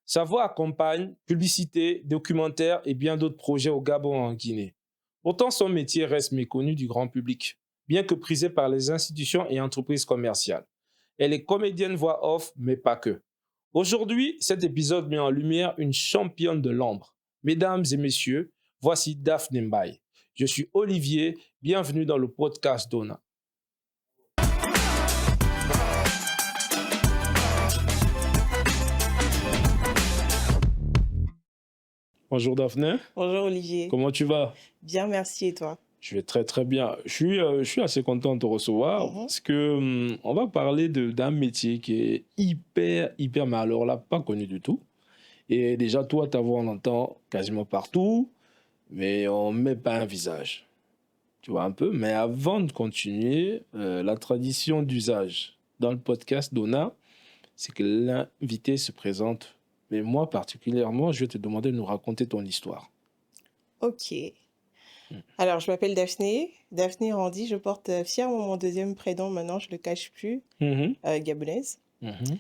Sa voix accompagne publicité, documentaires et bien d'autres projets au Gabon et en Guinée. Pourtant, son métier reste méconnu du grand public, bien que prisé par les institutions et entreprises commerciales. Elle est comédienne voix off, mais pas que. Aujourd'hui, cet épisode met en lumière une championne de l'ombre. Mesdames et messieurs, voici Daphne Mbaye. Je suis Olivier, bienvenue dans le podcast d'Ona. Bonjour Daphne, Bonjour Olivier. comment tu vas? Bien, merci et toi? Je vais très très bien. Je suis assez content de te recevoir Mhm. parce que on va parler d'un métier qui est hyper, mais alors là, pas connu du tout. Et déjà, toi, ta voix, on l'entend quasiment partout, mais on met pas un visage. Tu vois un peu. Mais avant de continuer, la tradition d'usage dans le podcast d'Ona, c'est que l'invité se présente. Mais moi, particulièrement, je vais te demander de nous raconter ton histoire. Ok. Mm. Alors, je m'appelle Daphné Randy. Je porte fièrement mon deuxième prénom. Maintenant, je le cache plus, Mhm, gabonaise. mhm.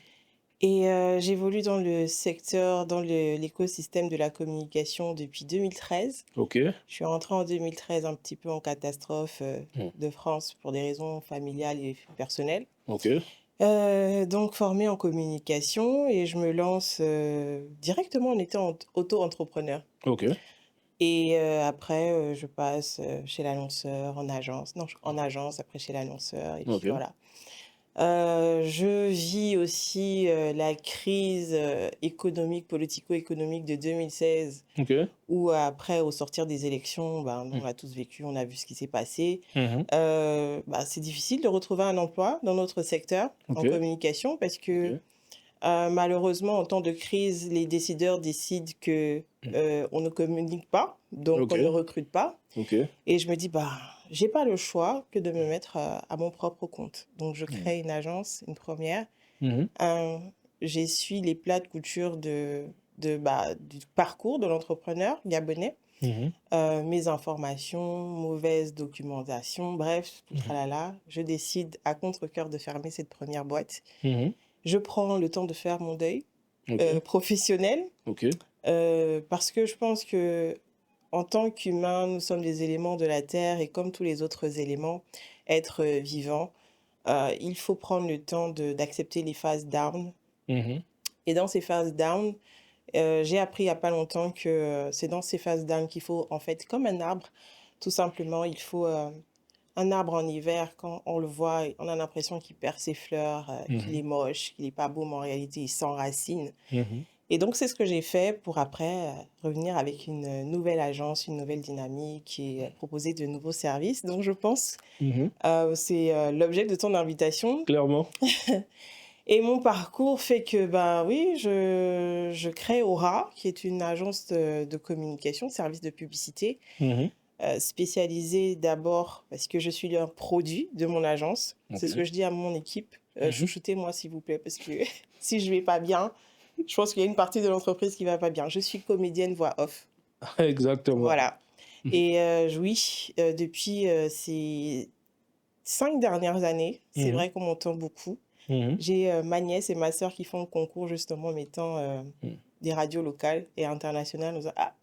Et j'évolue dans le secteur, dans l'écosystème de la communication depuis 2013. Ok. Je suis rentrée en 2013 un petit peu en catastrophe Mm. de France pour des raisons familiales et personnelles. Ok. Donc formée en communication et je me lance directement en étant auto-entrepreneur. Ok. Et après, je passe, chez l'annonceur, en agence. Non, en agence, après chez l'annonceur et puis Ok. voilà. Je vis aussi, la crise, économique, politico-économique de 2016 Ok. où après, au sortir des élections, ben, on Mm. l'a tous vécu, on a vu ce qui s'est passé. Mhm. Bah, c'est difficile de retrouver un emploi dans notre secteur, Ok. en communication, parce que Ok. malheureusement, en temps de crise, les décideurs décident que, Mm. on ne communique pas, donc Ok. on ne recrute pas. Ok. Et je me dis: «Bah, j'ai pas le choix que de me mettre, à mon propre compte». Donc je Mm. crée une agence, une première. Mhm. re J'essuie les plats de couture du parcours de l'entrepreneur gabonais. Mhm. Mes informations, mauvaise documentation, bref, tout Mhm. tralala. Je décide à contre-cœur de fermer cette première boîte. Mhm. Je prends le temps de faire mon deuil, Ok. professionnel, Ok. parce que je pense que en tant qu'humain, nous sommes des éléments de la terre et comme tous les autres éléments, êtres, vivants, il faut prendre le temps d'accepter les phases down Mhm. et dans ces phases down, j'ai appris il y a pas longtemps que, c'est dans ces phases down qu'il faut en fait comme un arbre, tout simplement, il faut, un arbre en hiver quand on le voit, on a l'impression qu'il perd ses fleurs, qu'il Mhm. est moche, qu'il est pas beau, mais en réalité il s'enracine Mhm. et donc c'est ce que j'ai fait pour après, revenir avec une, nouvelle agence, une nouvelle dynamique et proposer de nouveaux services. Donc je pense, Mhm. c'est, l'objet de ton invitation Clairement. et mon parcours fait que, bah, oui, je crée Aura, qui est une agence de communication, service de publicité, Mhm. spécialisée d'abord parce que je suis un produit de mon agence. C'est ce Ok. que je dis à mon équipe: Mhm. «Chouchoutez-moi s'il vous plaît parce que si je vais pas bien, je pense qu'il y a une partie de l'entreprise qui va pas bien». Je suis comédienne voix off, Exactement. voilà Mhm. et oui, depuis, ces 5 dernières années, c'est Mhm. vrai qu'on m'entend beaucoup. Mhm. J'ai, ma nièce et ma sœur qui font le concours justement mettant, Mhm. des radios locales et internationales en disant: «Ah,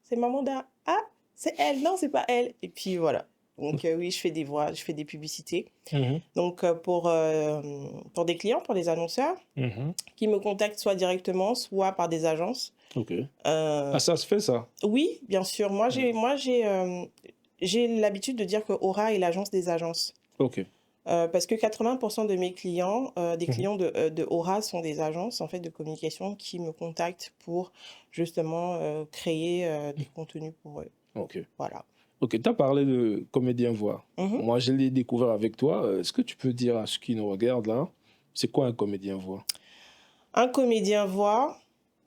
c'est maman d'A ah, c'est elle, non, c'est pas elle» et puis voilà. Donc oui, je fais des voix, je fais des publicités. Mhm. Donc pour des clients, pour des annonceurs Mhm. qui me contactent soit directement, soit par des agences. Ok. Ah, Heu, ça se fait ça. oui, bien sûr, Mhm. j'ai l'habitude de dire que Aura est l'agence des agences. Ok. Parce que 80 de mes clients, des Mhm. clients de Aura sont des agences, en fait, de communication qui me contactent pour justement, créer, des contenus pour eux. Ok. Voilà. Ok. Tu as parlé de comédien voix. Mmh. Moi, je l'ai découvert avec toi. Est-ce que tu peux dire à ceux qui nous regardent là, c'est quoi un comédien voix? Un comédien voix,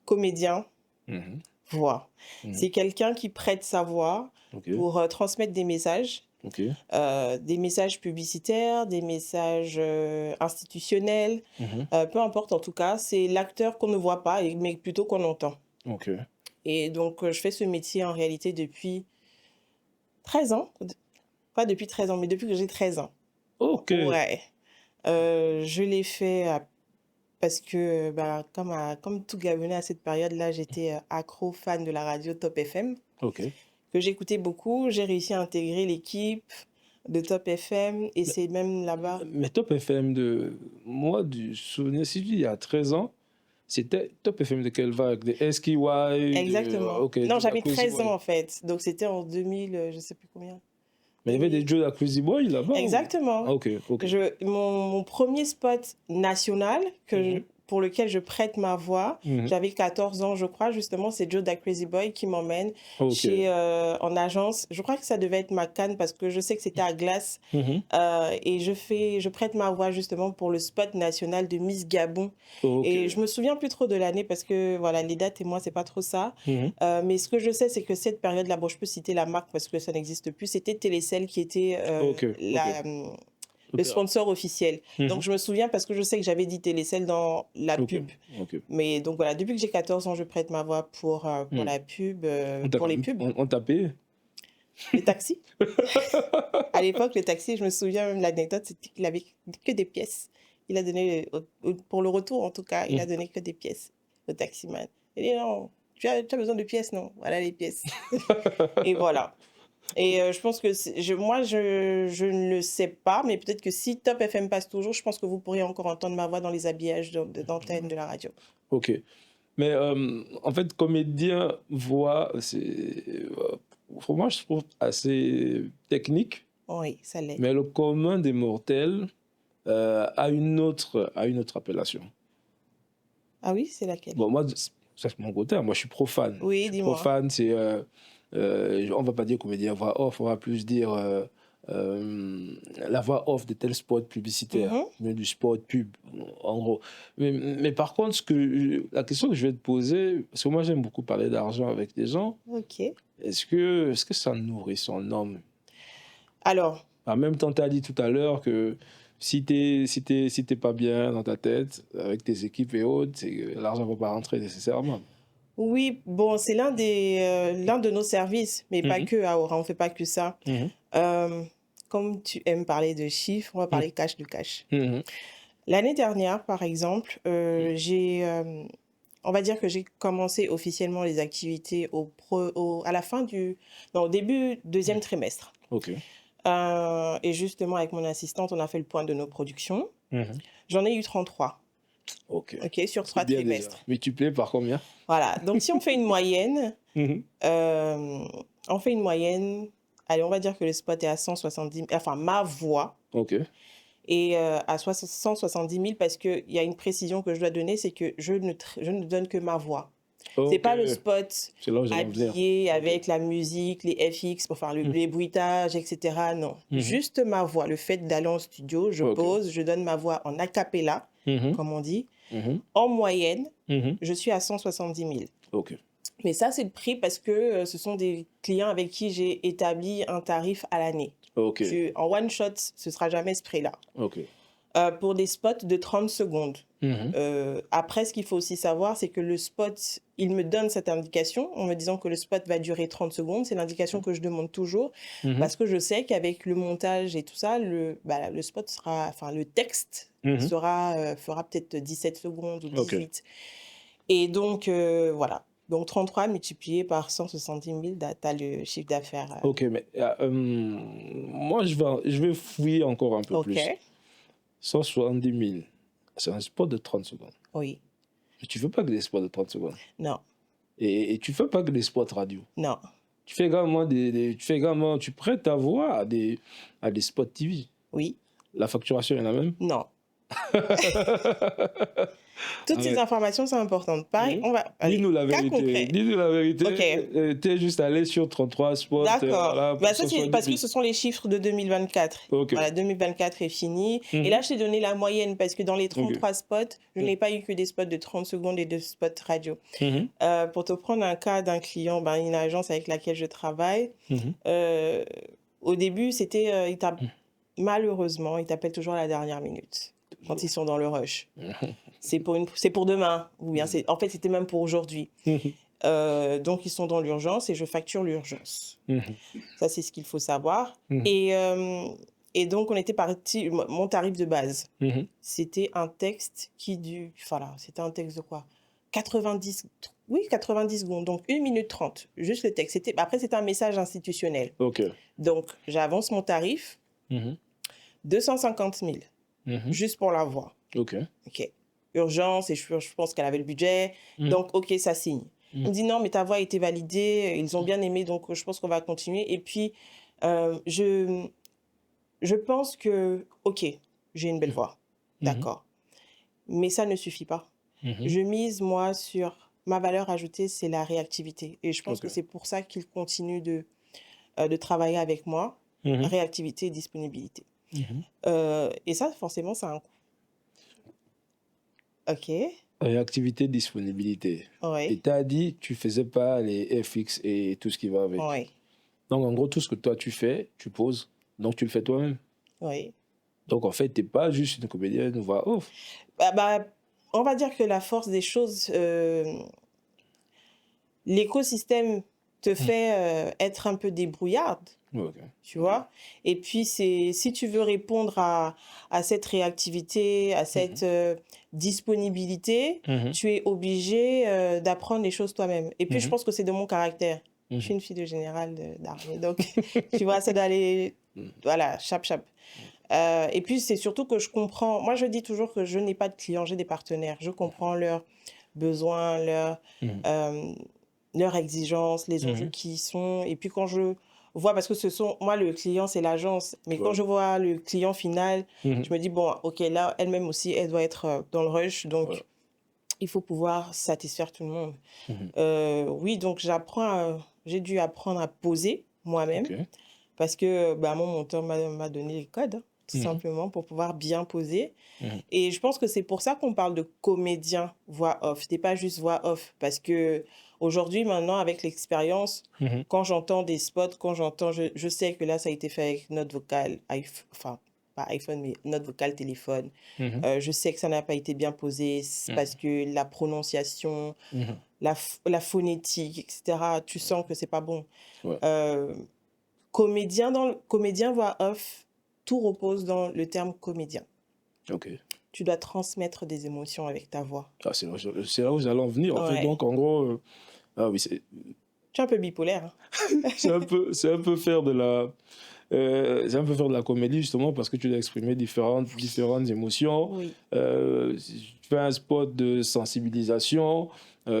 comédien, Mhm. voix. Mhm. C'est quelqu'un qui prête sa voix Ok. pour, transmettre Ok. des messages publicitaires, des messages, institutionnels, Mhm. peu importe en tout cas, c'est l'acteur qu'on ne voit pas et mais plutôt qu'on entend Ok. et donc je fais ce métier en réalité depuis 13 ans, pas depuis 13 ans, mais depuis que j'ai 13 ans. Ok. Ouais, je l'ai fait parce que bah, comme tout Gabonais à cette période-là, j'étais accro fan de la radio Top FM, Ok. que j'écoutais beaucoup. J'ai réussi à intégrer l'équipe de Top FM et Mais, c'est même là-bas. mais Top FM moi, du souvenir, si je dis il y a 13 ans, c'était Top FM de quelle vague? De SKY, Exactement. ok, Non, Joe j'avais Crazy 13 ans Boy. en fait. Donc c'était en 2000, je sais plus combien. Mais il y avait des 2000. Joe Crazy Boy là-bas ou... Ah, Exactement. ok, ok. Mon premier spot national Mhm, pour lequel je prête ma voix, mhm. j'avais 14 ans, je crois, justement, c'est Joe Da Crazy Boy qui m'emmène Ok. en agence. Je crois que ça devait être ma canne parce que je sais que c'était à Glace. Mhm, Et je prête ma voix justement pour le spot national de Miss Gabon. ok. Et je me souviens plus trop de l'année parce que voilà, les dates et moi, c'est pas trop ça. Mhm, Mais ce que je sais, c'est que cette période-là, bon, je peux citer la marque parce que ça n'existe plus, c'était Télécell qui était ok, ok. le Ok. sponsor officiel. Donc Mhm, je me souviens parce que je sais que j'avais dit Télécell dans la ok, pub. ok. Mais donc voilà, depuis que j'ai 14 ans, je prête ma voix pour Mhm. la pub, On t'a pour quand les même... pubs. on t'a payé? Les taxis. À l'époque, les taxis, je me souviens même l'anecdote, c'était qu'il avait que des pièces. Il a donné, pour le retour en tout cas, il a Mhm. donné que des pièces au taximan. Il dit non, tu as besoin de pièces, non? Voilà les pièces. Et voilà. Et je pense que moi, je ne le sais pas, mais peut-être que si Top FM passe toujours, je pense que vous pourriez encore entendre ma voix dans les habillages d'antenne de la radio. Ok. Mais en fait, comédien, voix, pour moi, je trouve assez technique, Oui, ça l'est. mais le commun des mortels a une autre appellation. Ah oui, c'est laquelle? Bon, moi, ça c'est mon côté, hein. Moi, je suis profane. Je Oui, suis dis-moi. profane, on va pas dire comédien voix off, on va plus dire la voix off de tel spot publicitaire, Mhm. mais du spot pub, en gros. Mais par contre, la question que je vais te poser, parce que moi, j'aime beaucoup parler d'argent avec des gens, Ok. est-ce que ça nourrit son homme? Alors, En même temps, tu as dit tout à l'heure que si t'es pas bien dans ta tête, avec tes équipes et autres, c'est que l'argent ne va pas rentrer nécessairement. oui, bon, c'est l'un de nos services, mais pas Mhm, que à Aura, on fait pas que ça. mhm, Euh, Comme tu aimes parler de chiffres, on va mhm, parler cash de cash. mhm, L'année dernière, par exemple, on va dire que j'ai commencé officiellement les activités à la fin non, au début deuxième mhm. trimestre. Ok. Et justement, avec mon assistante, on a fait le point de nos productions. Mhm. J'en ai eu 33, Ok. ok, sur C'est 3 bien déjà. trimestres. Multiplié par combien? Voilà, donc si on fait une moyenne, Mhm. euh, on fait une moyenne, allez, on va dire que le spot est à 170 000, enfin ma voix Ok. est à 170 000 parce qu'il y a une précision que je dois donner, c'est que je ne donne que ma voix. C'est Ok. pas le spot C'est là où j'allais en venir. habillé Ok. avec la musique, les FX, enfin Mhm. les bruitages, etc. Non, Mhm. juste ma voix. Le fait d'aller en studio, je Ok. pose, je donne ma voix en a cappella, Mhm. comme on dit. Mhm. En moyenne, Mhm. je suis à 170 000. Ok. Mais ça, c'est le prix parce que ce sont des clients avec qui j'ai établi un tarif à l'année. Ok. En one shot, ce sera jamais ce prix-là. Ok. Pour des spots de 30 secondes. Mhm. Après, ce qu'il faut aussi savoir, c'est que le spot, il me donne cette indication en me disant que le spot va durer 30 secondes. C'est l'indication que je demande toujours Mhm. parce que je sais qu'avec le montage et tout ça, le spot sera, enfin, le texte Mhm. fera peut-être 17 secondes ou Ok. 18. Et donc, voilà. Donc, 33 multiplié par 170 000, tu as le chiffre d'affaires. Ok, mais moi, je vais fouiller encore un peu OK. plus. 170 000. C'est un spot de 30 secondes. Oui. Mais tu fais pas que des spots de 30 secondes. Non. Et tu fais pas que des spots radio. Non. Tu fais également tu prêtes ta voix à des spots TV. Oui. La facturation, il y en a même. Non. Toutes ces Arrête. informations sont importantes. Pareil, on va... Allez, Dis-nous la cas vérité. concret. Dis-nous la vérité. Ok. T'es juste allé sur 33 spots. D'accord. Voilà, Bah, pour ça, c'est 170 parce que 000. ce sont les chiffres de 2024. Ok. Voilà, 2024 est fini. Et Mhm. là, je t'ai donné la moyenne parce que dans les Ok. 33 spots, je n'ai pas eu que des spots de 30 secondes et de spots radio. Mhm. Pour te prendre un cas d'un client, ben, une agence avec laquelle je travaille, Mhm. au début, c'était... malheureusement, ils t'appellent toujours à la dernière minute quand ils sont dans le rush. C'est pour demain. Ou bien en fait, c'était même pour aujourd'hui. Mhm. Donc, ils sont dans l'urgence et je facture l'urgence. Mhm. Ça, c'est ce qu'il faut savoir. Mhm. Et Et donc, on était parti, mon tarif de base, Mhm. c'était un texte voilà, c'était un texte de quoi? 90, oui, 90 secondes, donc 1 minute 30, juste le texte. Après, c'était un message institutionnel. Ok. Donc, j'avance mon tarif, Mhm. 250 000, Mhm. juste pour la voix. Ok. OK. Urgence, et je pense qu'elle avait le budget. Mhm. Donc, OK, ça signe. Il Mhm. me dit non, mais ta voix a été validée, ils ont bien aimé, donc je pense qu'on va continuer. Et puis, euh, je, je pense que, OK, j'ai une belle voix. Mhm. D'accord. Mais ça ne suffit pas. Mhm. Je mise, moi, sur ma valeur ajoutée, c'est la réactivité. Et je pense Ok. que c'est pour ça qu'il continue de travailler avec moi. Mhm. Réactivité et disponibilité. Mhm. Et ça, forcément, ça a un coût. OK. Réactivité, disponibilité. Et Oui. tu as dit tu faisais pas les FX et tout ce qui va avec. Oui. Donc, en gros, tout ce que toi tu fais, tu poses. Donc, tu le fais toi-même. Oui. Donc, en fait, tu n'es pas juste une comédienne, une voix off. Bah, on va dire que la force des choses, l'écosystème te Mhm. fait être un peu débrouillarde, Ok. tu vois. Et puis, si tu veux répondre à cette réactivité, à cette Mhm. disponibilité, Mhm. tu es obligé d'apprendre les choses toi-même. Et puis, je Mhm. pense que c'est de mon caractère. Je suis Mhm. une fille de général d'armée, donc tu vois, ça d'aller, voilà, chap chap. Et puis, c'est surtout que je comprends. Moi, je dis toujours que je n'ai pas de clients, j'ai des partenaires. Je comprends leurs besoins, Mhm. euh, leurs exigences, les enjeux Mhm. qui y sont. Et puis, quand je vois, parce que moi, le client, c'est l'agence. Mais quand Ouais. je vois le client final, Mhm. je me dis, bon, OK, là, elle-même aussi, elle doit être dans le rush. Ouais. Donc, il faut pouvoir satisfaire tout le monde. Mhm. Oui, donc j'ai dû apprendre à poser moi-même. Ok. Parce que bah, mon monteur m'a donné les codes, hein, tout Mhm. simplement, pour pouvoir bien poser. Mhm. Et je pense que c'est pour ça qu'on parle de comédien voix off. C'était pas juste voix off. Parce que aujourd'hui, maintenant, avec l'expérience, Mhm. quand j'entends des spots, je sais que là, ça a été fait avec notre vocal, enfin, pas iPhone, mais notre vocal téléphone. Mhm. Je sais que ça n'a pas été bien posé parce Mhm. que la prononciation, Mhm. la phonétique, etc., tu sens que c'est pas bon. Ouais. Euh, comédien voix off, tout repose dans le terme comédien. Ok. Tu dois transmettre des émotions avec ta voix. Ah, c'est là où nous allons venir, en fait. Ouais. Donc, en gros, ah oui, Tu es un peu bipolaire, hein? c'est un peu faire de la, c'est un peu faire de la comédie, justement, parce que tu dois exprimer différentes émotions. Oui. Si tu fais un spot de sensibilisation,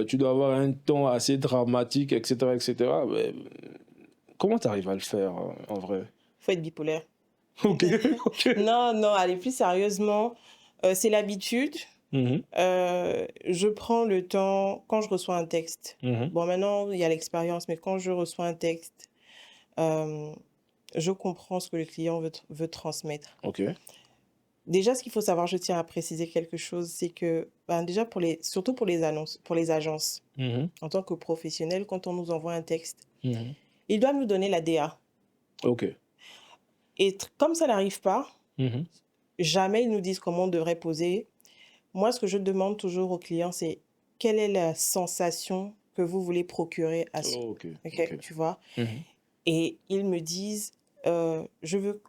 tu dois avoir un ton assez dramatique, etc., etc. Mais comment tu arrives à le faire, en vrai? Faut être bipolaire. Ok, ok. Non, non, allez, plus sérieusement, c'est l'habitude. Mhm. Je prends le temps quand je reçois un texte. Mhm. Bon, maintenant, il y a l'expérience, mais quand je reçois un texte, euh, je comprends ce que le client veut transmettre. Ok. Déjà, ce qu'il faut savoir, je tiens à préciser quelque chose, c'est que, ben, déjà, surtout pour les annonces, pour les agences, Mhm. en tant que professionnel, quand on nous envoie un texte, Mhm. ils doivent nous donner la DA. Ok. Et comme ça n'arrive pas, Mhm. jamais ils nous disent comment on devrait poser. Moi, ce que je demande toujours aux clients, c'est quelle est la sensation que vous voulez procurer à ce... Ok, ok. Ok, tu vois? Mhm. Et ils me disent, je veux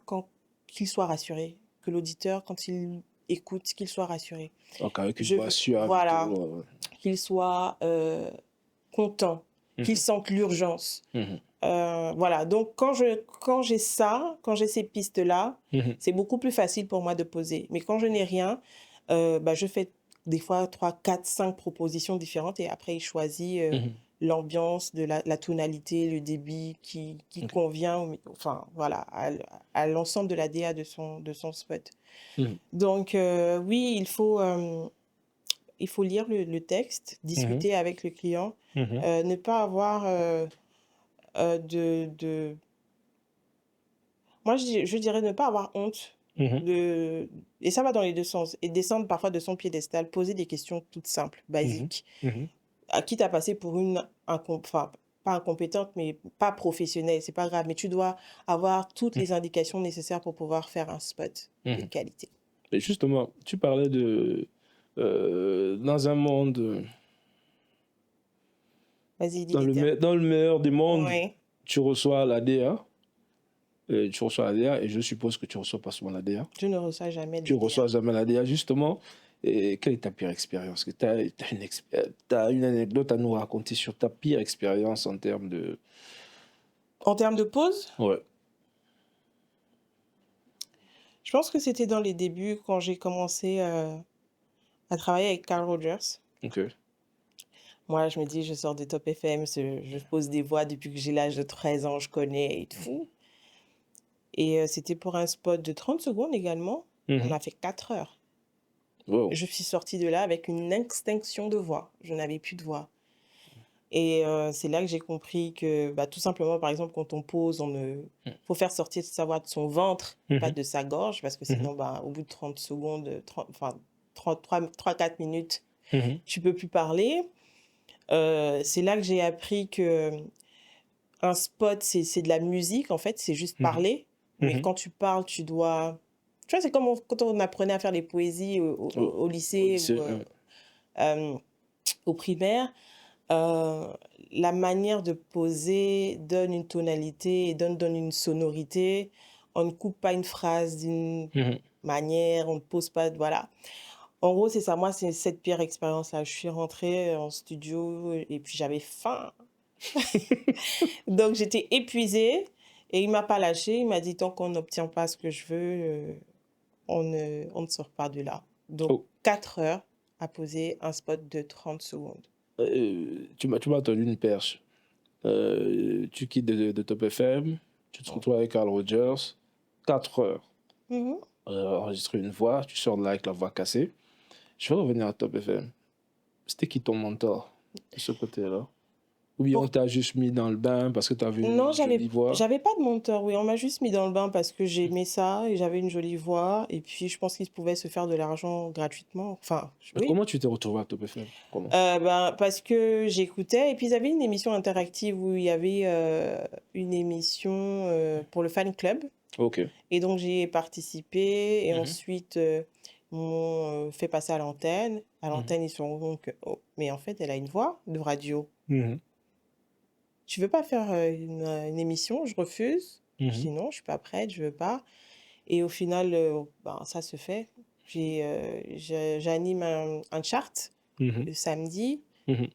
qu'il soit rassuré, que l'auditeur, quand il écoute, qu'il soit rassuré. Donc, avec une Je voix veux, suave et tout. voilà, Ouais, ouais. qu'il soit content, qu'il Mhm. sente l'urgence. Mhm. Voilà, donc quand j'ai ces pistes-là, Mhm. c'est beaucoup plus facile pour moi de poser. Mais quand je n'ai rien, bah, je fais des fois 3, 4, 5 propositions différentes et après, il choisit Mhm. l'ambiance, la tonalité, le débit qui Ok. convient, enfin, voilà, à l'ensemble de la DA de son spot. Mhm. Donc, oui, il faut lire le texte, Mhm. discuter avec le client, Mhm. ne pas avoir moi, je dirais ne pas avoir honte Mhm. de... Et ça va dans les deux sens. Et descendre parfois de son piédestal, poser des questions toutes simples, Mhm. basiques, Mhm. à qui t'as passé pour enfin, pas incompétente, mais pas professionnelle, c'est pas grave. Mais tu dois avoir toutes les indications nécessaires pour pouvoir faire un spot de Mhm. qualité. Et justement, tu parlais de dans un monde, Vas-y, dis les termes. dans le meilleur des mondes, Oui, tu reçois la DA tu reçois la DA et je suppose que tu reçois pas souvent la DA. Je ne reçois jamais de Tu DA. reçois jamais la DA, justement. Et quelle est ta pire expérience? Tu as une anecdote à nous raconter sur ta pire expérience en termes de... En termes de pause, Ouais, je pense que c'était dans les débuts quand j'ai commencé à travailler avec Carl Rogers. ok. Moi, je me dis, je sors de Top FM, je pose des voix depuis que j'ai l'âge de 13 ans, je connais et tout. Et c'était pour un spot de 30 secondes également. On Mhm. a fait 4 heures. Wow. Je suis sortie de là avec une extinction de voix. Je n'avais plus de voix. Et c'est là que j'ai compris que, bah, tout simplement, par exemple, quand on pose, faut faire sortir sa voix de son ventre, pas Mhm. de sa gorge, parce que Mhm. sinon, bah, au bout de 30 secondes, 30, enfin, 3-4 minutes, Mhm. tu peux plus parler. C'est là que j'ai appris que un spot, c'est de la musique, en fait, c'est juste Mhm. parler. Mais Mhm. quand tu parles, tu dois... Tu vois, c'est comme quand on apprenait à faire des poésies au Au lycée ou lycée, euh, au primaire. euh, la manière de poser donne une tonalité et donne une sonorité. On ne coupe pas une phrase d'une Mhm. manière, on ne pose pas... Voilà. En gros, c'est ça. Moi, c'est cette pire expérience-là. Je suis rentrée en studio et puis j'avais faim. Donc, j'étais épuisée et il m'a pas lâché. Il m'a dit, tant qu'on n'obtient pas ce que je veux, on ne sort pas de là. Donc, Oh, 4 heures à poser un spot de 30 secondes. tu m'as tendu une perche. Tu quittes de Top FM, tu te retrouves avec Carl Rogers, 4 heures. Mhm. Enregistrer une voix, tu sors de là avec la voix cassée. Je vais revenir à Top FM. C'était qui ton mentor de ce côté-là? Ou bien on Pour... t'a juste mis dans le bain parce que tu avais Non, une jolie voix? j'avais pas de monteur, oui. On m'a juste mis dans le bain parce que j'aimais ça et j'avais une jolie voix. Et puis, je pense qu'il pouvait se faire de l'argent gratuitement. Enfin, Mais oui. comment tu t'es retrouvé à Top FM? Comment? Ben, parce que j'écoutais. Et puis, ils avaient une émission interactive où il y avait une émission pour le fan club. Ok. Et donc, j'y ai participé. Et Mhm. ensuite, ils m'ont fait passer à l'antenne. À Mhm. l'antenne, ils se sont rendus compte que, oh, mais en fait, elle a une voix de radio. Mhm. Tu veux pas faire une émission? Je refuse. Je Mhm. dis non, je suis pas prête, je veux pas. Et au final, ben, ça se fait. J'anime un chart Mhm. le samedi. Mhm.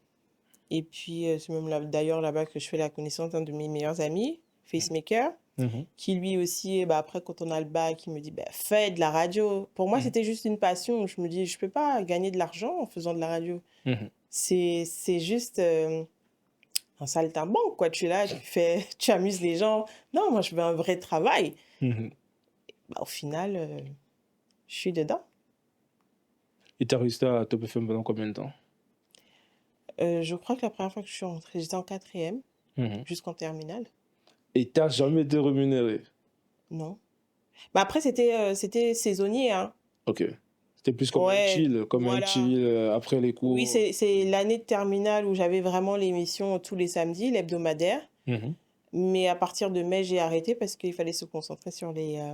Et puis, c'est même d'ailleurs là-bas que je fais la connaissance d'un de mes meilleurs amis, Facemaker, Mhm. qui lui aussi, bah, après, quand on a le bac, il me dit, bah, fais de la radio. Pour moi, Mhm. c'était juste une passion. Je me dis, je peux pas gagner de l'argent en faisant de la radio. Mhm. C'est juste un saltimbanque, quoi. Tu es là, tu fais, tu amuses les gens. Non, moi, je veux un vrai travail. Mhm. Bah, au final, je suis dedans. Et t'as resté à Top FM pendant combien de temps? Je crois que la première fois que je suis rentrée, j'étais en quatrième, Mhm. jusqu'en terminale. Et t'as jamais été rémunéré? Non. Bah, après, c'était saisonnier, hein. Ok. C'était plus Ouais, comme un voilà. chill après les Oui, cours. c'est l'année de terminale où j'avais vraiment l'émission tous les samedis, l'hebdomadaire. Mhm. Mais à partir de mai, j'ai arrêté parce qu'il fallait se concentrer Ouais.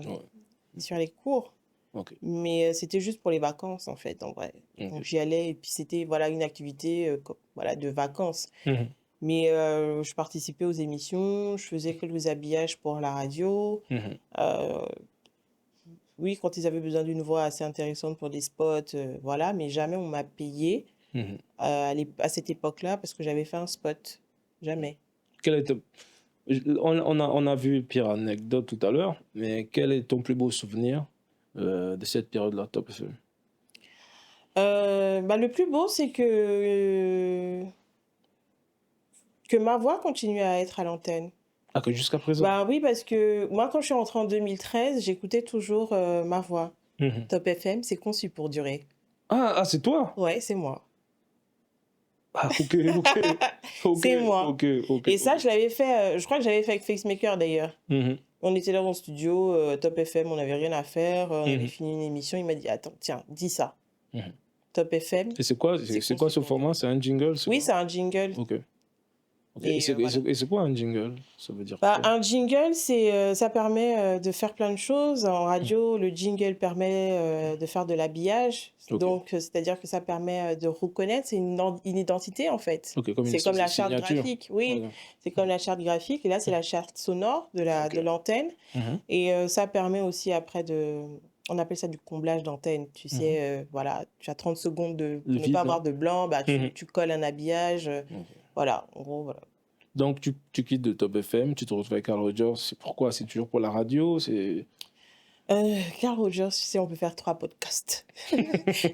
sur les cours. Ok. Mais c'était juste pour les vacances, en fait, en vrai. Donc, Ok. j'y allais et puis c'était, voilà, une activité voilà, de vacances. Mhm. Mais je participais aux émissions, je faisais quelques habillages pour la radio. Mhm. Euh, oui, quand ils avaient besoin d'une voix assez intéressante pour des spots, voilà, mais jamais on m'a payé Mhm. à cette époque-là parce que j'avais fait un spot. Jamais. Quel était... on a vu pire anecdote tout à l'heure, mais quel est ton plus beau souvenir de cette période-là, Top FM? Bah, le plus beau, c'est que ma voix continue à être à l'antenne. Ah, que jusqu'à présent? Bah oui, parce que moi, quand je suis rentrée en 2013, j'écoutais toujours ma voix. Mhm. Top FM, c'est conçu pour durer. C'est toi? Ouais, c'est moi. Ah, ok, ok, ok, C'est moi. ok, ok, Et ça, ok. je l'avais fait, je crois que j'avais fait avec Facemaker d'ailleurs. Mhm. On était là en studio, Top FM, on n'avait rien à faire, on avait Mhm. fini une émission, il m'a dit, attends, tiens, dis ça. Mhm. Top FM, Et c'est quoi, c'est c'est quoi conçu ce pour durer. format? C'est un jingle? C'est Oui, quoi? c'est un jingle. Ok. Ok. Et voilà. Et c'est quoi un jingle? Ça veut dire Bah, quoi? un jingle, ça permet de faire plein de choses. En Mhm. radio, le jingle permet de faire de l'habillage. Ok. Donc, c'est-à-dire que ça permet de reconnaître, c'est une identité en fait. Ok, comme une C'est comme espèce de la charte signature. graphique, oui, Ok. c'est comme la charte graphique. Et là, c'est la charte sonore Ok. de l'antenne. Mhm. Et ça permet aussi après on appelle ça du comblage d'antenne. Tu Mhm. sais, voilà, tu as 30 secondes Le pour ne pas vide, avoir là. de blanc, bah, Mhm. tu colles un habillage. Ok. Voilà, en gros, voilà. Donc, tu quittes de Top FM, tu te retrouves avec Carl Rogers. C'est pourquoi? C'est toujours pour la radio? C'est... Carl Rogers, tu sais, on peut faire 3 podcasts.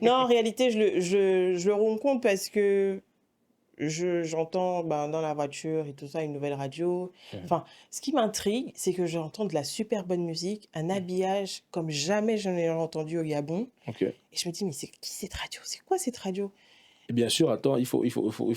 Non, en réalité, je le rencontre parce que j'entends, ben, dans la voiture et tout ça, une nouvelle radio. Mhm. Enfin, ce qui m'intrigue, c'est que j'entends de la super bonne musique, un habillage comme jamais je n'ai entendu au Gabon Ok. et je me dis: «Mais c'est qui cette radio? C'est quoi cette radio?» Et bien sûr, attends, il faut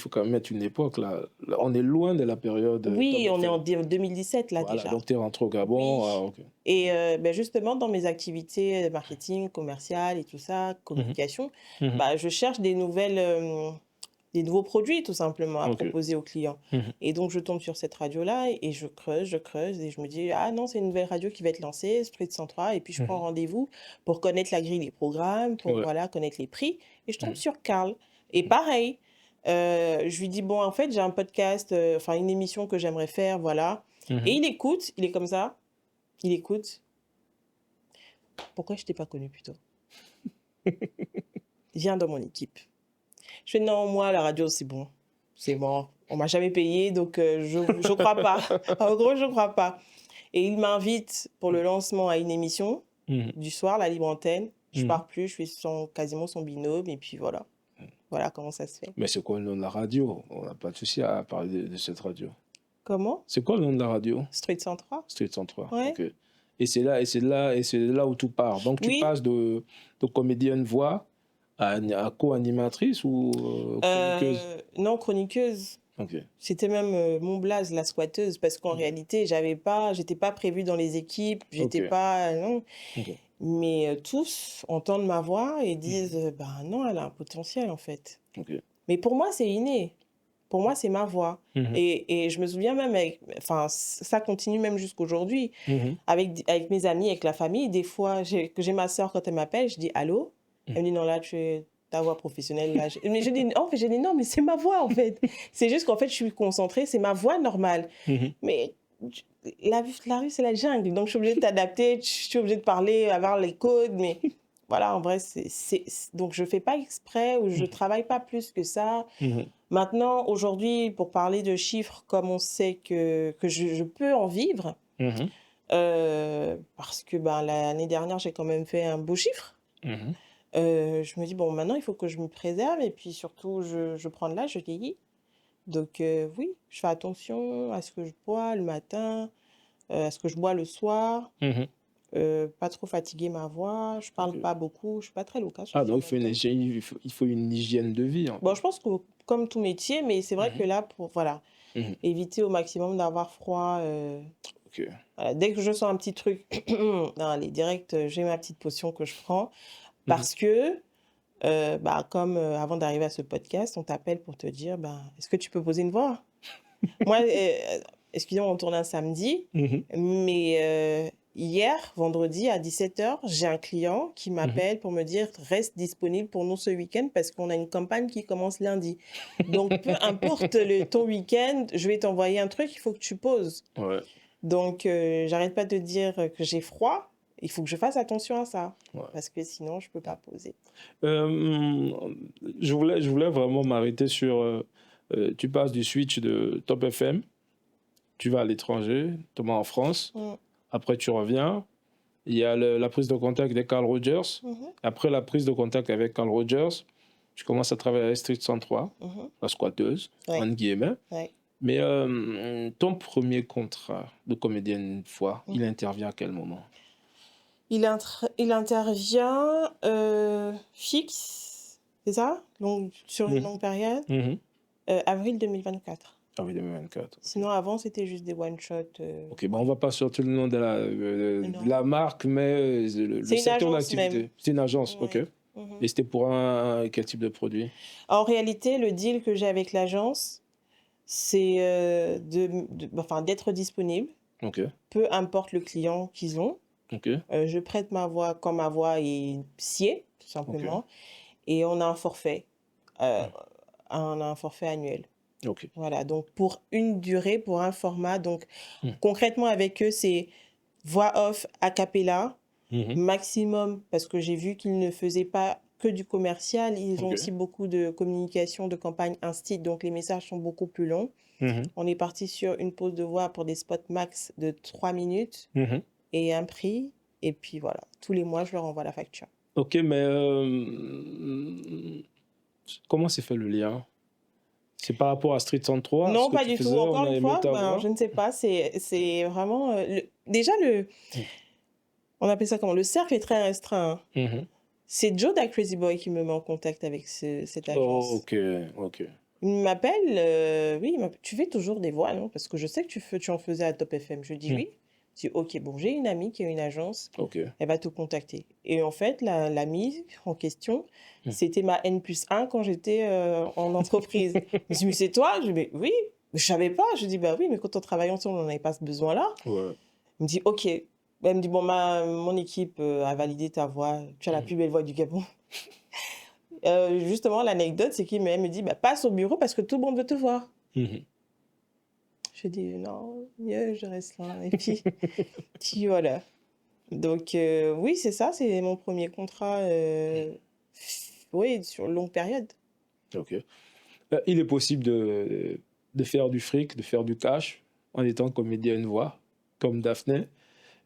quand même mettre une époque là. Là, on est loin de la période Top Oui, on est FM. en 2017 là Voilà, déjà. donc tu es rentré au Gabon. Ah, Oui ok. et bah, justement dans mes activités marketing, commercial et tout ça, Mhm. communication, Mhm. bah, je cherche des nouveaux produits tout simplement à Ok. proposer aux clients Mhm. et donc je tombe sur cette radio-là et je creuse et je me dis: «Ah non, c'est une nouvelle radio qui va être lancée, Street 103» et puis je prends Mhm. rendez-vous pour connaître la grille des programmes, pour Ouais. voilà, connaître les prix et je tombe Mhm. sur Karl et pareil, je lui dis: «Bon, en fait, j'ai un podcast, enfin une émission que j'aimerais faire, voilà» et Mhm. il écoute, il est comme ça, il écoute: «Pourquoi je t'ai pas connu plus tôt? Viens dans mon équipe». Je fais: «Non, moi, la radio, c'est bon. C'est mort. On m'a jamais payé, donc je crois pas. En gros, je crois pas» et il m'invite pour le lancement à une émission Mhm. du soir, la libre antenne. Je Mhm. pars plus, je suis quasiment son binôme et puis voilà. Voilà comment ça se fait. Mais c'est quoi le nom de la radio? On n'a pas de souci à parler de cette radio. Comment? C'est quoi le nom de la radio? Street 103? Street 103. Ouais. Ok. Et c'est là où tout part. Donc tu Oui, passes de comédienne voix à co-animatrice ou chroniqueuse? non, chroniqueuse. Ok. C'était même, mon blaze, la squatteuse, parce qu'en Ok. réalité, j'étais pas prévue dans les équipes, Ok. j'étais pas non. Ok. Mais tous entendent ma voix et disent, Mhm. «Ben non, elle a un potentiel en fait». Ok. Mais pour moi, c'est inné. Pour moi, c'est ma voix Mhm. et je me souviens même enfin ça continue même jusqu'aujourd'hui Mhm. avec mes amis, avec la famille, des fois que j'ai ma sœur quand elle m'appelle, je dis: «Allô?» Elle Mhm. me dit: «Non, là, ta voix professionnelle là». Mais je dis: «Non, mais c'est ma voix en fait». C'est juste qu'en fait, je suis concentrée, c'est ma voix normale. Mhm. Mais j la rue, c'est la jungle, donc je suis obligée de t'adapter, je suis obligée de parler, avoir les codes, mais voilà, en vrai, donc je fais pas exprès ou je travaille pas plus que ça. Mhm. Maintenant, aujourd'hui, pour parler de chiffres, comme on sait que je peux en vivre, Mhm. parce que, ben, l'année dernière, j'ai quand même fait un beau chiffre. Mhm. Je me dis: «Bon, maintenant, il faut que je me préserve» et puis surtout, je prends de l'âge, je vieillis. Donc oui, je fais attention à ce que je bois le matin, à ce que je bois le soir, Mhm. pas trop fatiguer ma voix, je parle Ok. pas beaucoup, je suis pas très loquace Ah, aussi en donc même temps. il faut une hygiène de vie en Bon, fait. je pense que comme tout métier, mais c'est vrai que Mhm. là, pour voilà, Mhm. éviter au maximum d'avoir froid, Ok. voilà, dès que je sens un petit truc, non, allez direct, j'ai ma petite potion que je prends Mhm. parce que, bah, comme, avant d'arriver à ce podcast, on t'appelle pour te dire: «Ben, est-ce que tu peux poser une voix?» Moi, excusez-moi, on tourne un samedi, Mhm. mais hier, vendredi à 17h, j'ai un client qui Mhm. m'appelle pour me dire: «Reste disponible pour nous ce week-end parce qu'on a une campagne qui commence lundi. Donc peu importe ton week-end, je vais t'envoyer un truc, il faut que tu poses». Ouais. Donc j'arrête pas de dire que j'ai froid, il faut que je fasse attention à ça Ouais. parce que sinon je peux pas poser. Euh, je voulais vraiment m'arrêter sur. Tu passes du switch de Top FM, tu vas à l'étranger, notamment en France. Mmh. Après, tu reviens. Il y a la prise de contact avec Carl Rogers. Mmh. Après la prise de contact avec Carl Rogers, tu commences à travailler à Street 103, Mmh. la squatteuse, Ouais, entre guillemets. ouais. Mais ton premier contrat de comédienne une fois, Mmh. il intervient à quel moment? Il intervient, fixe, c'est ça? Donc sur une Mhm. longue période? Mhm. Avril 2024. Ah oui, 2024. Ok. Sinon avant c'était juste des one shot, Ok, bon, on va pas sortir le nom de la non. marque, mais le C'est une secteur agence même. d'activité. C'est une agence, ok. Ouais. Mmh. Et c'était pour quel type de produit? En réalité, le deal que j'ai avec l'agence, c'est enfin, d'être disponible, Ok, peu importe le client qu'ils ont. ok, Je prête ma voix quand ma voix est sciée, tout ok, simplement, et on a un forfait, heu, on a un forfait annuel. ok. Voilà, donc pour une durée, pour un format, donc Hmm. concrètement avec eux, c'est voix off a cappella, Mhm. maximum, parce que j'ai vu qu'ils ne faisaient pas que du commercial, ils ont Ok. aussi beaucoup de communication, de campagne Insti, donc les messages sont beaucoup plus longs. Mhm. On est parti sur une pause de voix pour des spots max de 3 minutes Mhm. et un prix, et puis voilà, tous les mois, je leur envoie la facture. Ok, mais comment s'est fait le lien? C'est par rapport à Street 103, ce Non, que pas tu du tout. faisais, on Encore a une aimé fois, ta ben, je voix. ne sais pas, c'est vraiment, déjà on appelle ça comment? Le cercle est très restreint, hein. Mhm. C'est Joe da Crazy Boy qui me met en contact avec cette Oh, agence. ok, ok. Il m'appelle, oui, il m'appelle: «Tu fais toujours des voix, non? Parce que je sais que tu en faisais à Top FM». Je dis: Hmm. «Oui». Je dis: «OK, bon, j'ai une amie qui a une agence, Ok. elle va te contacter». Et en fait, l'amie en question, Hmm. c'était ma N+1 quand j'étais, en entreprise. Je me suis dit: «Mais c'est toi?» Je dis: «Mais oui». Mais je savais pas. Je dis: «Bah oui, mais quand on travaille ensemble, on n'avait pas ce besoin-là». Ouais. Elle me dit: «OK». Elle me dit: «Bon, mon équipe, a validé ta voix. Tu as la Hmm. plus belle voix du Gabon». Justement, l'anecdote, c'est elle me dit: «Bah, passe au bureau parce que tout le monde veut te voir». Mhm. Je dis: «Non, mieux je reste là». Et puis voilà. Donc oui, c'est ça, c'est mon premier contrat, oui, sur longue période. Ok. Il est possible de faire du fric, de faire du cash en étant comédienne voix, comme Daphné.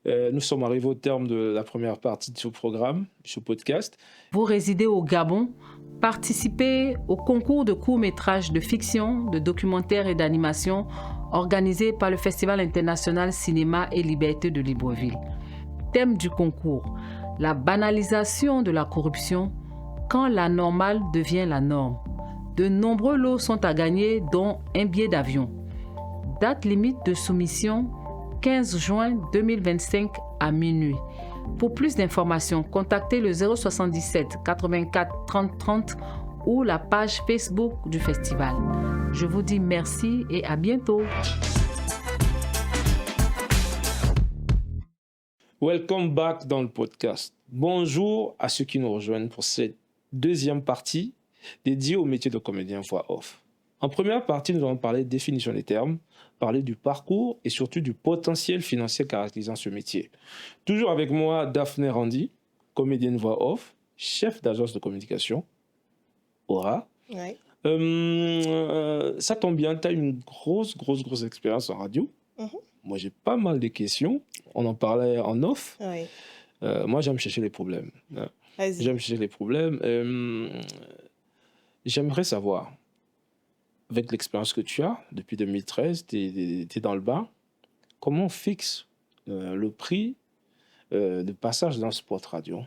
Nous sommes arrivés au terme de la première partie de ce programme, ce podcast. Vous résidez au Gabon, participez au concours de courts-métrages de fiction, de documentaire et d'animation organisé par le Festival international Cinéma et Liberté de Libreville. Thème du concours: la banalisation de la corruption quand la normale devient la norme. De nombreux lots sont à gagner, dont un billet d'avion. Date limite de soumission: 15 juin 2025 à minuit. Pour plus d'informations, contactez le 077 84 30 30 ou la page Facebook du festival. Je vous dis merci et à bientôt. Welcome back dans le podcast. Bonjour à ceux qui nous rejoignent pour cette deuxième partie dédiée au métier de comédien voix off. En première partie, nous allons parler de définition des termes, parler du parcours et surtout du potentiel financier caractérisant ce métier. Toujours avec moi, Daphné Randy, comédienne voix off, chef d'agence de communication, Aura. Ouais. Ça tombe bien, tu as une grosse expérience en radio. Mmh. Moi, j'ai pas mal de questions. On en parlait en off. Ouais. Moi, j'aime chercher les problèmes. Vas-y. J'aime chercher les problèmes. J'aimerais savoir, avec l'expérience que tu as depuis 2013, tu es dans le bas, comment on fixe le prix de passage dans le spot radio?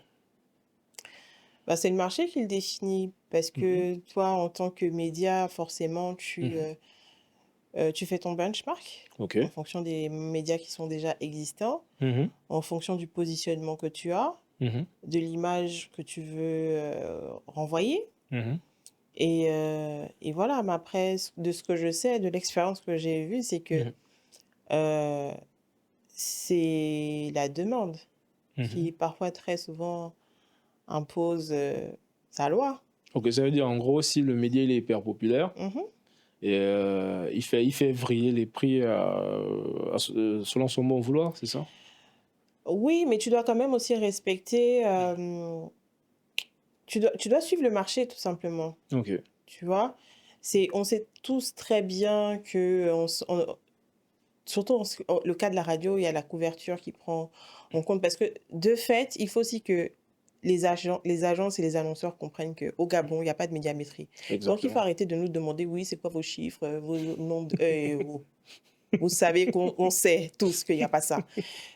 Bah, c'est le marché qui le définit parce Mhm, que toi, en tant que média, forcément, mhm. tu fais ton benchmark Ok. en fonction des médias qui sont déjà existants, Mhm, en fonction du positionnement que tu as, mhm, de l'image que tu veux, renvoyer. mhm, Et voilà, mais après, de ce que je sais, de l'expérience que j'ai vue, c'est que mhm, euh, c'est la demande mhm. qui, parfois, très souvent, impose sa loi. Ok, ça veut dire en gros, si le média il est hyper populaire Mhm. et il fait vriller les prix selon son bon vouloir, c'est ça? Oui, mais tu dois quand même aussi respecter, tu dois suivre le marché, tout simplement. Ok. Tu vois? On sait tous très bien que, surtout le cas de la radio, il y a la couverture qui prend en compte. Parce que, de fait, il faut aussi que les agences et les annonceurs comprennent qu'au Gabon, il n'y a pas de médiamétrie. Donc, il faut Exactement. arrêter de nous demander: «Oui, c'est quoi vos chiffres, vos nombres vous savez qu'on sait tous qu'il n'y a pas ça.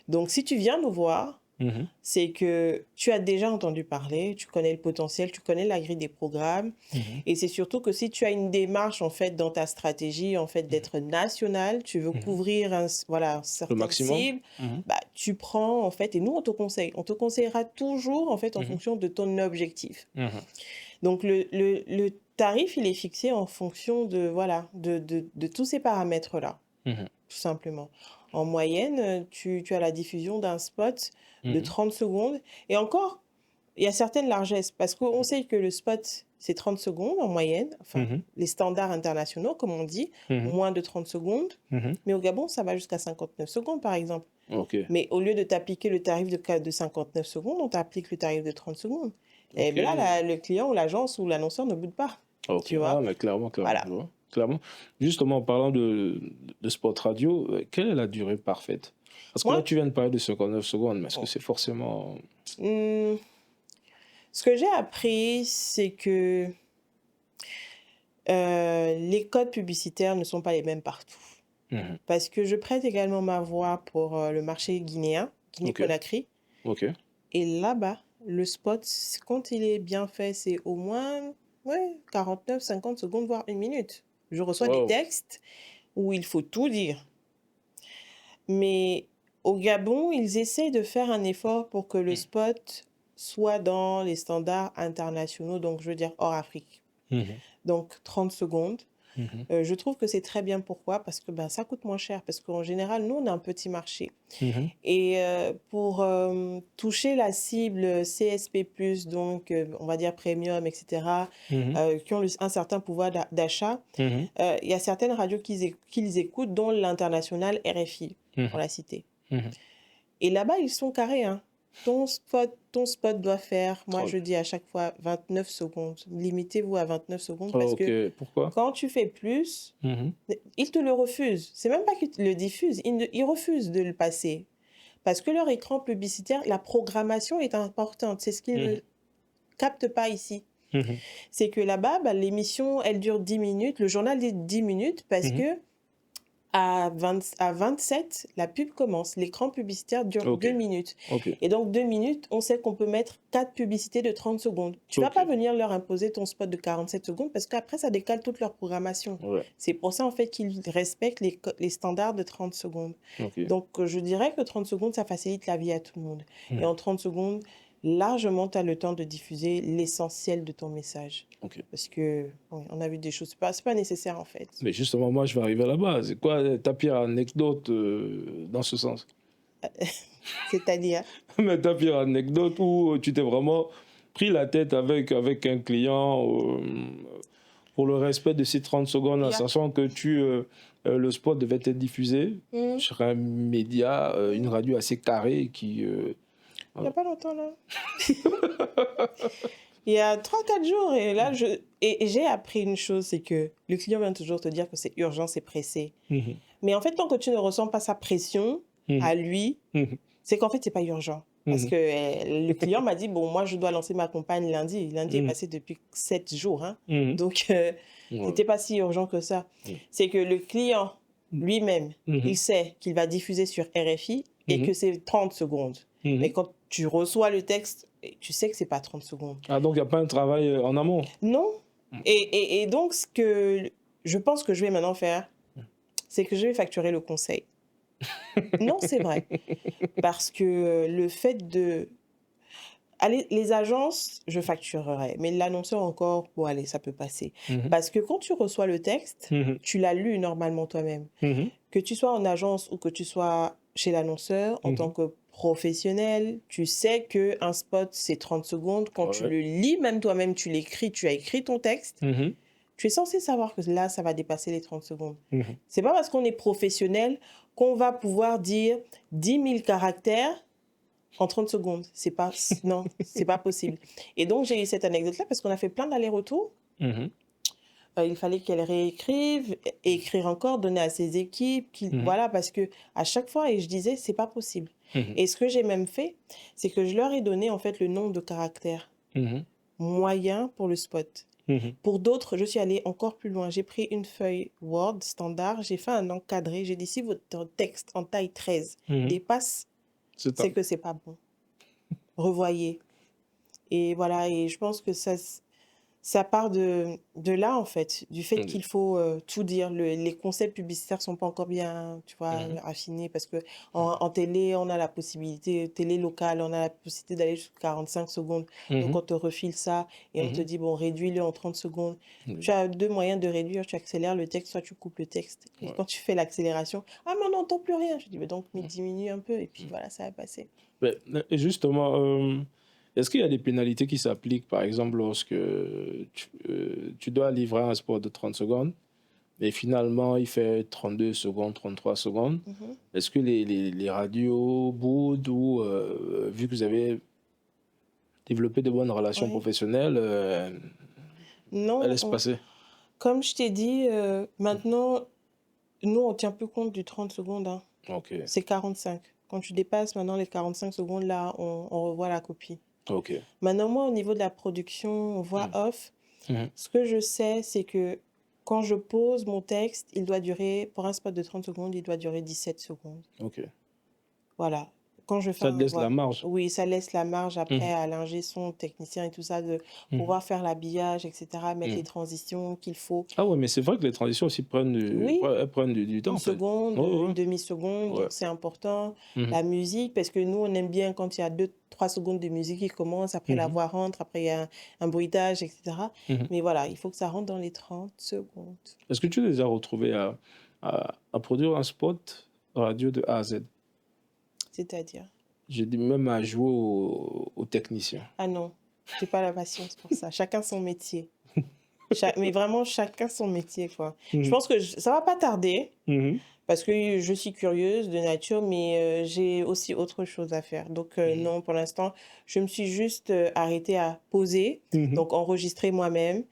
Donc, si tu viens nous voir, Mhm, c'est que tu as déjà entendu parler, tu connais le potentiel, tu connais la grille des programmes. mhm, Et c'est surtout que si tu as une démarche, en fait, dans ta stratégie, en fait, mhm, d'être national, tu veux mhm. couvrir voilà, Le certaines maximum? cibles, Mhm, bah, tu prends, en fait, et nous, on te conseille. On te conseillera toujours, en fait, en mhm, fonction de ton objectif. mhm. Donc, le tarif, il est fixé en fonction de, voilà, de tous ces paramètres-là, Mhm. tout simplement. En moyenne, tu as la diffusion d'un spot de Mhm. 30 secondes. Et encore, il y a certaines largesses, parce qu'on sait que le spot, c'est 30 secondes en moyenne, enfin, Mhm. les standards internationaux, comme on dit, Mhm. moins de 30 secondes. Mhm. Mais au Gabon, ça va jusqu'à 59 secondes, par exemple. Ok. Mais au lieu de t'appliquer le tarif de 59 secondes, on t'applique le tarif de 30 secondes. Et Ok. bien là, le client ou l'agence ou l'annonceur ne boude pas, Ok. tu Ah, vois. mais clairement, Voilà. je vois. Clairement. Justement, en parlant de spot radio, quelle est la durée parfaite? Parce que là, Moi, tu viens de parler de 59 secondes, mais est-ce que bon, c'est forcément... hmm, ce que j'ai appris, c'est que les codes publicitaires ne sont pas les mêmes partout. Mhm. Parce que je prête également ma voix pour le marché guinéen, Ok. Guinée-Conakry. Ok. Et là-bas, le spot, quand il est bien fait, c'est au moins 49, 50 secondes, voire 1 minute. Je reçois des Wow. textes où il faut tout dire. Mais au Gabon, ils essaient de faire un effort pour que le spot soit dans les standards internationaux, donc je veux dire hors Afrique. Mhm. Donc 30 secondes. Mhm. Je trouve que c'est très bien. Pourquoi? Parce que ben, ça coûte moins cher. Parce qu'en général, nous, on a un petit marché. Mhm. Et pour toucher la cible CSP+, donc on va dire premium, etc., Mhm. qui ont un certain pouvoir d'achat, Mhm. il y a certaines radios qu'ils écoutent, dont l'international RFI, pour Mhm. la citer. Mhm. Et là-bas, ils sont carrés, hein. Ton spot doit faire, moi Oh, je dis à chaque fois, 29 secondes. Limitez-vous à 29 secondes parce ok. que Pourquoi? quand tu fais plus, Mhm. ils te le refusent. C'est même pas qu'ils te le diffusent, ils refusent de le passer. Parce que leur écran publicitaire, la programmation est importante. C'est ce qu'ils ne Mhm. captent pas ici. Mhm. C'est que là-bas, bah, l'émission, elle dure 10 minutes. Le journal dit 10 minutes parce Mhm. que à 27, la pub commence. L'écran publicitaire dure Ok. 2 minutes. Ok. Et donc, 2 minutes, on sait qu'on peut mettre 4 publicités de 30 secondes. Tu vas Ok. pas venir leur imposer ton spot de 47 secondes parce qu'après, ça décale toute leur programmation. Ouais. C'est pour ça, en fait, qu'ils respectent les standards de 30 secondes. Ok. Donc, je dirais que 30 secondes, ça facilite la vie à tout le monde. Et Mhm. en 30 secondes, largement, tu as le temps de diffuser l'essentiel de ton message. Ok. Parce que, oui, on a vu des choses, c'est pas nécessaire, en fait. Mais justement, moi, je vais arriver là-bas. C'est quoi ta pire anecdote dans ce sens? C'est-à-dire, Mais ta pire anecdote où tu t'es vraiment pris la tête avec un client pour le respect de ces 30 secondes, il y a... sachant que le spot devait être diffusé Hmm. sur un média, une radio assez carrée qui... Il n'y a pas longtemps, là. Il y a 3-4 jours, et là, et j'ai appris une chose, c'est que le client vient toujours te dire que c'est urgent, c'est pressé. Mhm. Mais en fait, tant que tu ne ressens pas sa pression Mhm. à lui, Mhm. c'est qu'en fait, c'est pas urgent. Parce Mhm. que le client m'a dit, bon, moi, je dois lancer ma campagne lundi. Lundi est Mhm. passé depuis 7 jours. Hein. Mhm. Donc, Ouais. c'était pas si urgent que ça. Mhm. C'est que le client lui-même, Mhm. il sait qu'il va diffuser sur RFI et Mhm. que c'est 30 secondes. Mhm. Mais quand tu reçois le texte, tu sais que c'est pas 30 secondes. Ah, donc il n'y a pas un travail en amont? Non. Mhm. Et donc, ce que je pense que je vais maintenant faire, c'est que je vais facturer le conseil. Non, c'est vrai. Parce que le fait de... Allez, les agences, je facturerai. Mais l'annonceur encore, bon, allez, ça peut passer. Mhm. Parce que quand tu reçois le texte, Mhm. tu l'as lu normalement toi-même. Mhm. Que tu sois en agence ou que tu sois chez l'annonceur, en Mhm. tant que professionnel, tu sais qu'un spot, c'est 30 secondes. Quand tu Ouais. le lis, même toi-même, tu l'écris, tu as écrit ton texte, Mhm. tu es censé savoir que là, ça va dépasser les 30 secondes. Mhm. C'est pas parce qu'on est professionnel qu'on va pouvoir dire 10 000 caractères en 30 secondes. Non, c'est pas possible. Et donc, j'ai eu cette anecdote-là parce qu'on a fait plein d'allers-retours. Mhm. Il fallait qu'elle réécrive, écrire encore, donner à ses équipes, Mhm. voilà, parce que à chaque fois, et je disais, c'est pas possible. Mhm. Et ce que j'ai même fait, c'est que je leur ai donné en fait le nombre de caractères Mhm. moyens pour le spot. Mhm. Pour d'autres, je suis allée encore plus loin. J'ai pris une feuille Word standard, j'ai fait un encadré, j'ai dit si votre texte en taille 13 Mhm. dépasse, C'est c'est ça. que c'est pas bon. Revoyez. Et voilà, et je pense que ça, Ça part de là, en fait, du fait Ok. qu'il faut tout dire. Les concepts publicitaires sont pas encore bien, tu vois, Mhm. affinés parce que en télé, on a la possibilité, télé locale, on a la possibilité d'aller jusqu'à 45 secondes. Donc, Mhm. on te refile ça et on te Mhm. dit, bon, réduis-le en 30 secondes. Tu Oui. as deux moyens de réduire, tu accélères le texte, soit tu coupes le texte. Et Ouais. quand tu fais l'accélération, ah, mais on n'entend plus rien. Je dis, mais donc, mais diminue un peu et puis voilà, ça va passer. Et justement, est-ce qu'il y a des pénalités qui s'appliquent, par exemple, lorsque tu dois livrer un spot de 30 secondes et finalement il fait 32 secondes, 33 secondes? Mhm. Est-ce que les radios boudent ou, vu que vous avez développé de bonnes relations Oui. professionnelles, elles Non, laissent passer? comme je t'ai dit, maintenant, nous, on tient plus compte du 30 secondes, hein. Ok, C'est 45. Quand tu dépasses maintenant les 45 secondes, là, on revoit la copie. ok. Maintenant, moi, au niveau de la production voix Mhm. off, Mhm. ce que je sais, c'est que quand je pose mon texte, il doit durer, pour un spot de 30 secondes, il doit durer 17 secondes. Ok. Voilà. Quand je fais Ça te un laisse la voix, marge. oui, ça laisse la marge après Mhm. à l'ingé son, technicien et tout ça, de Mhm. pouvoir faire l'habillage, etc., mettre les Mhm. transitions qu'il faut. Ah ouais, mais c'est vrai que les transitions aussi Oui, elles prennent du temps une en fait. seconde, Ouais, ouais, une demi-seconde, ouais. donc c'est important. Mhm. La musique, parce que nous, on aime bien quand il y a 2, 3 secondes de musique qui commence, après la Mhm. voix rentre, après il y a un bruitage, etc. Mhm. Mais voilà, il faut que ça rentre dans les 30 secondes. Est-ce que tu les as retrouvés à produire un spot radio de A à Z? C'est-à-dire, J'ai dit même à jouer aux techniciens. ah non, j'ai pas la patience pour ça. Chacun son métier. Mais vraiment, chacun son métier, quoi. Je Mhm. pense que ça va pas tarder, Mhm. parce que je suis curieuse de nature, mais j'ai aussi autre chose à faire. Donc Mhm. non, pour l'instant, je me suis juste arrêtée à poser, Mhm. donc enregistrer moi-même,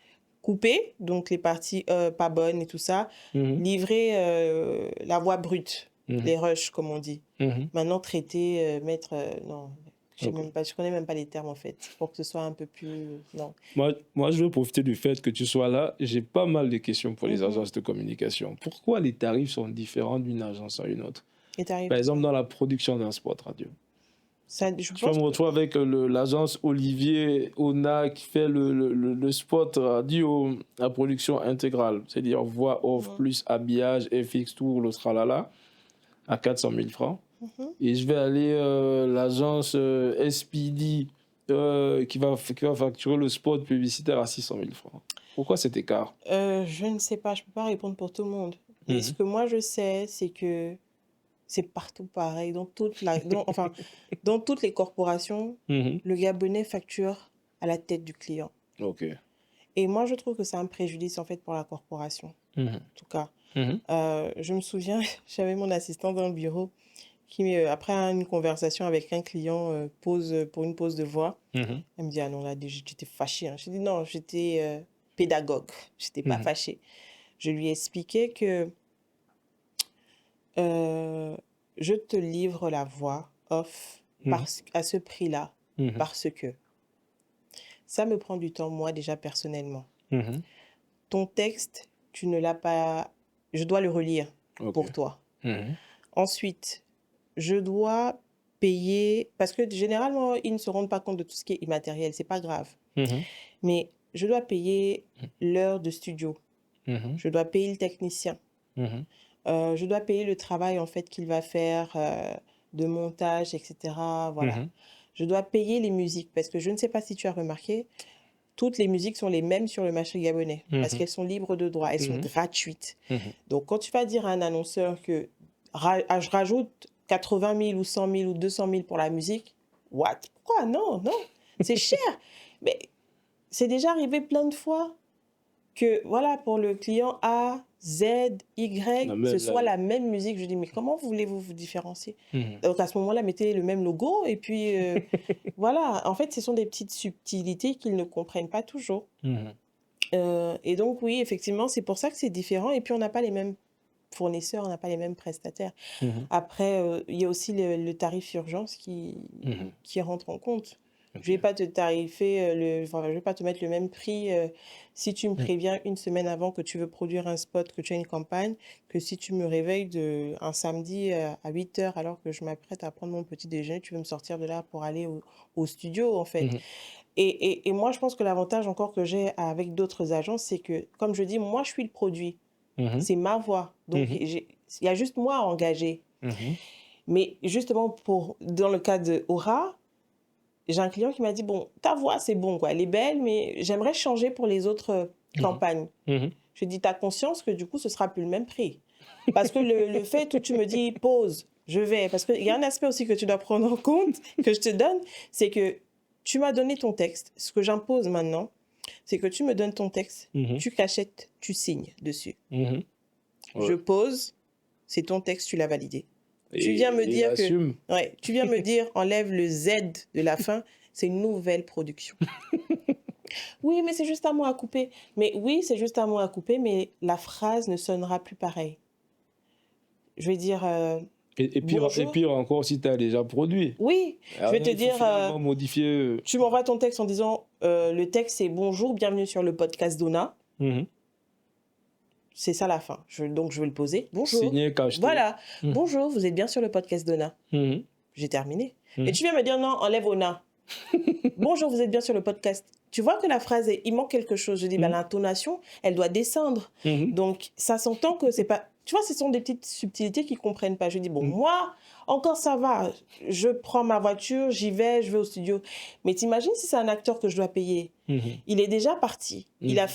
couper, donc les parties pas bonnes et tout ça, Mhm. livrer la voix brute, Mhm. les rushs, comme on dit. Mhm. Maintenant, traiter, mettre... non, je sais Ok. même pas, je connais même pas les termes, en fait, pour que ce soit un peu plus... Non. Moi, je veux profiter du fait que tu sois là. J'ai pas mal de questions pour les Mhm. agences de communication. Pourquoi les tarifs sont différents d'une agence à une autre? Et t'arrives Par de exemple, quoi? dans la production d'un spot radio. Ça, je Je peux pense me que... retrouver avec l'agence Olivier Ona qui fait le spot radio à production intégrale, c'est-à-dire voix off Mhm. plus habillage, FX, tout, le tralala, à 400 000 francs. Mhm. Et je vais aller l'agence SPD qui va facturer le spot publicitaire à 600 000 francs. Pourquoi cet écart? Je ne sais pas, je peux pas répondre pour tout le monde. Mais ce Mhm. que moi je sais, c'est que c'est partout pareil. Enfin, dans toutes les corporations, Mhm. le Gabonais facture à la tête du client. Ok. Et moi, je trouve que c'est un préjudice en fait pour la corporation. Mhm. En tout cas, Mhm. je me souviens, j'avais mon assistant dans le bureau qui, après une conversation avec un client, pose pour une pause de voix. Mhm. Elle me dit, ah non, là, j'étais fâchée, hein. Je dis, non, j'étais pédagogue, j'étais pas Mhm. fâchée. Je lui expliquais que euh, je te livre la voix off Mhm. à ce prix-là Mhm. parce que ça me prend du temps, moi, déjà personnellement. Mhm. Ton texte, tu ne l'as pas... Je dois le relire Ok. pour toi. Mhm. Ensuite, je dois payer... Parce que généralement, ils ne se rendent pas compte de tout ce qui est immatériel. C'est pas grave. Mhm. Mais je dois payer l'heure de studio. Mhm. Je dois payer le technicien. Mhm. Je dois payer le travail en fait qu'il va faire de montage, etc. Voilà. Mhm. Je dois payer les musiques parce que je ne sais pas si tu as remarqué, toutes les musiques sont les mêmes sur le marché gabonais parce Mhm. qu'elles sont libres de droit, elles sont Mhm. gratuites. Mhm. Donc quand tu vas dire à un annonceur que je rajoute 80 000 ou 100 000 ou 200 000 pour la musique, what? Pourquoi? Non, non, c'est cher. Mais c'est déjà arrivé plein de fois que voilà, pour le client A, Z, La Y, ce même- soit la- la même musique. Je dis, mais comment voulez-vous vous différencier? Mhm. Donc à ce moment-là, mettez le même logo et puis voilà. En fait, ce sont des petites subtilités qu'ils ne comprennent pas toujours. Mhm. Et donc oui, effectivement, c'est pour ça que c'est différent. Et puis on n'a pas les mêmes fournisseurs, on n'a pas les mêmes prestataires. Mhm. Après, il y a aussi le tarif urgence Mhm. qui rentre en compte. Je Ok. vais pas te tarifer, enfin, je vais pas te mettre le même prix si tu me Mhm. préviens une semaine avant que tu veux produire un spot, que tu as une campagne, que si tu me réveilles un samedi à 8 heures alors que je m'apprête à prendre mon petit déjeuner, tu veux me sortir de là pour aller au studio en fait. Mhm. Et moi, je pense que l'avantage encore que j'ai avec d'autres agences, c'est que, comme je dis, moi, je suis le produit. Mhm. C'est ma voix. Donc, Mhm. il y a juste moi à engager. Mhm. Mais justement, dans le cas de Aura, j'ai un client qui m'a dit, bon, ta voix, c'est bon, quoi. Elle est belle, mais j'aimerais changer pour les autres campagnes. Mhm. Je lui dis, t'as conscience que du coup, ce sera plus le même prix. Parce que le fait où tu me dis, pause, je vais. Parce qu'il y a un aspect aussi que tu dois prendre en compte, que je te donne, c'est que tu m'as donné ton texte. Ce que j'impose maintenant, c'est que tu me donnes ton texte, Mhm. tu cachettes, tu signes dessus. Mhm. Je Ouais. pose, c'est ton texte, tu l'as validé. Tu Et viens me il dire assume. ouais, tu viens me dire, enlève le Z de la fin, c'est une nouvelle production. Oui, mais c'est juste un mot à couper. Mais oui, c'est juste un mot à couper, mais la phrase ne sonnera plus pareil. Je vais dire Et bonjour. pire encore si tu as déjà produit. Oui, je vais te Il faut dire, finalement modifier. tu m'envoies ton texte en disant, le texte c'est bonjour, bienvenue sur le podcast d'Ona. Mhm. C'est ça la fin. Donc je vais le poser. Bonjour. Signer, cacheter. Voilà. Mhm. Bonjour, vous êtes bien sur le podcast d'Ona. Mhm. J'ai terminé. Mhm. Et tu viens me dire non, enlève Ona. Bonjour, vous êtes bien sur le podcast. Tu vois que la phrase, il manque quelque chose. Je dis, bah, l'intonation, elle doit descendre. Mhm. Donc, ça s'entend que c'est pas... Tu vois, ce sont des petites subtilités qu'ils ne comprennent pas. Je dis, bon, moi, encore ça va. Je prends ma voiture, j'y vais, je vais au studio. Mais t'imagines si c'est un acteur que je dois payer. Mhm. Il est déjà parti. Il a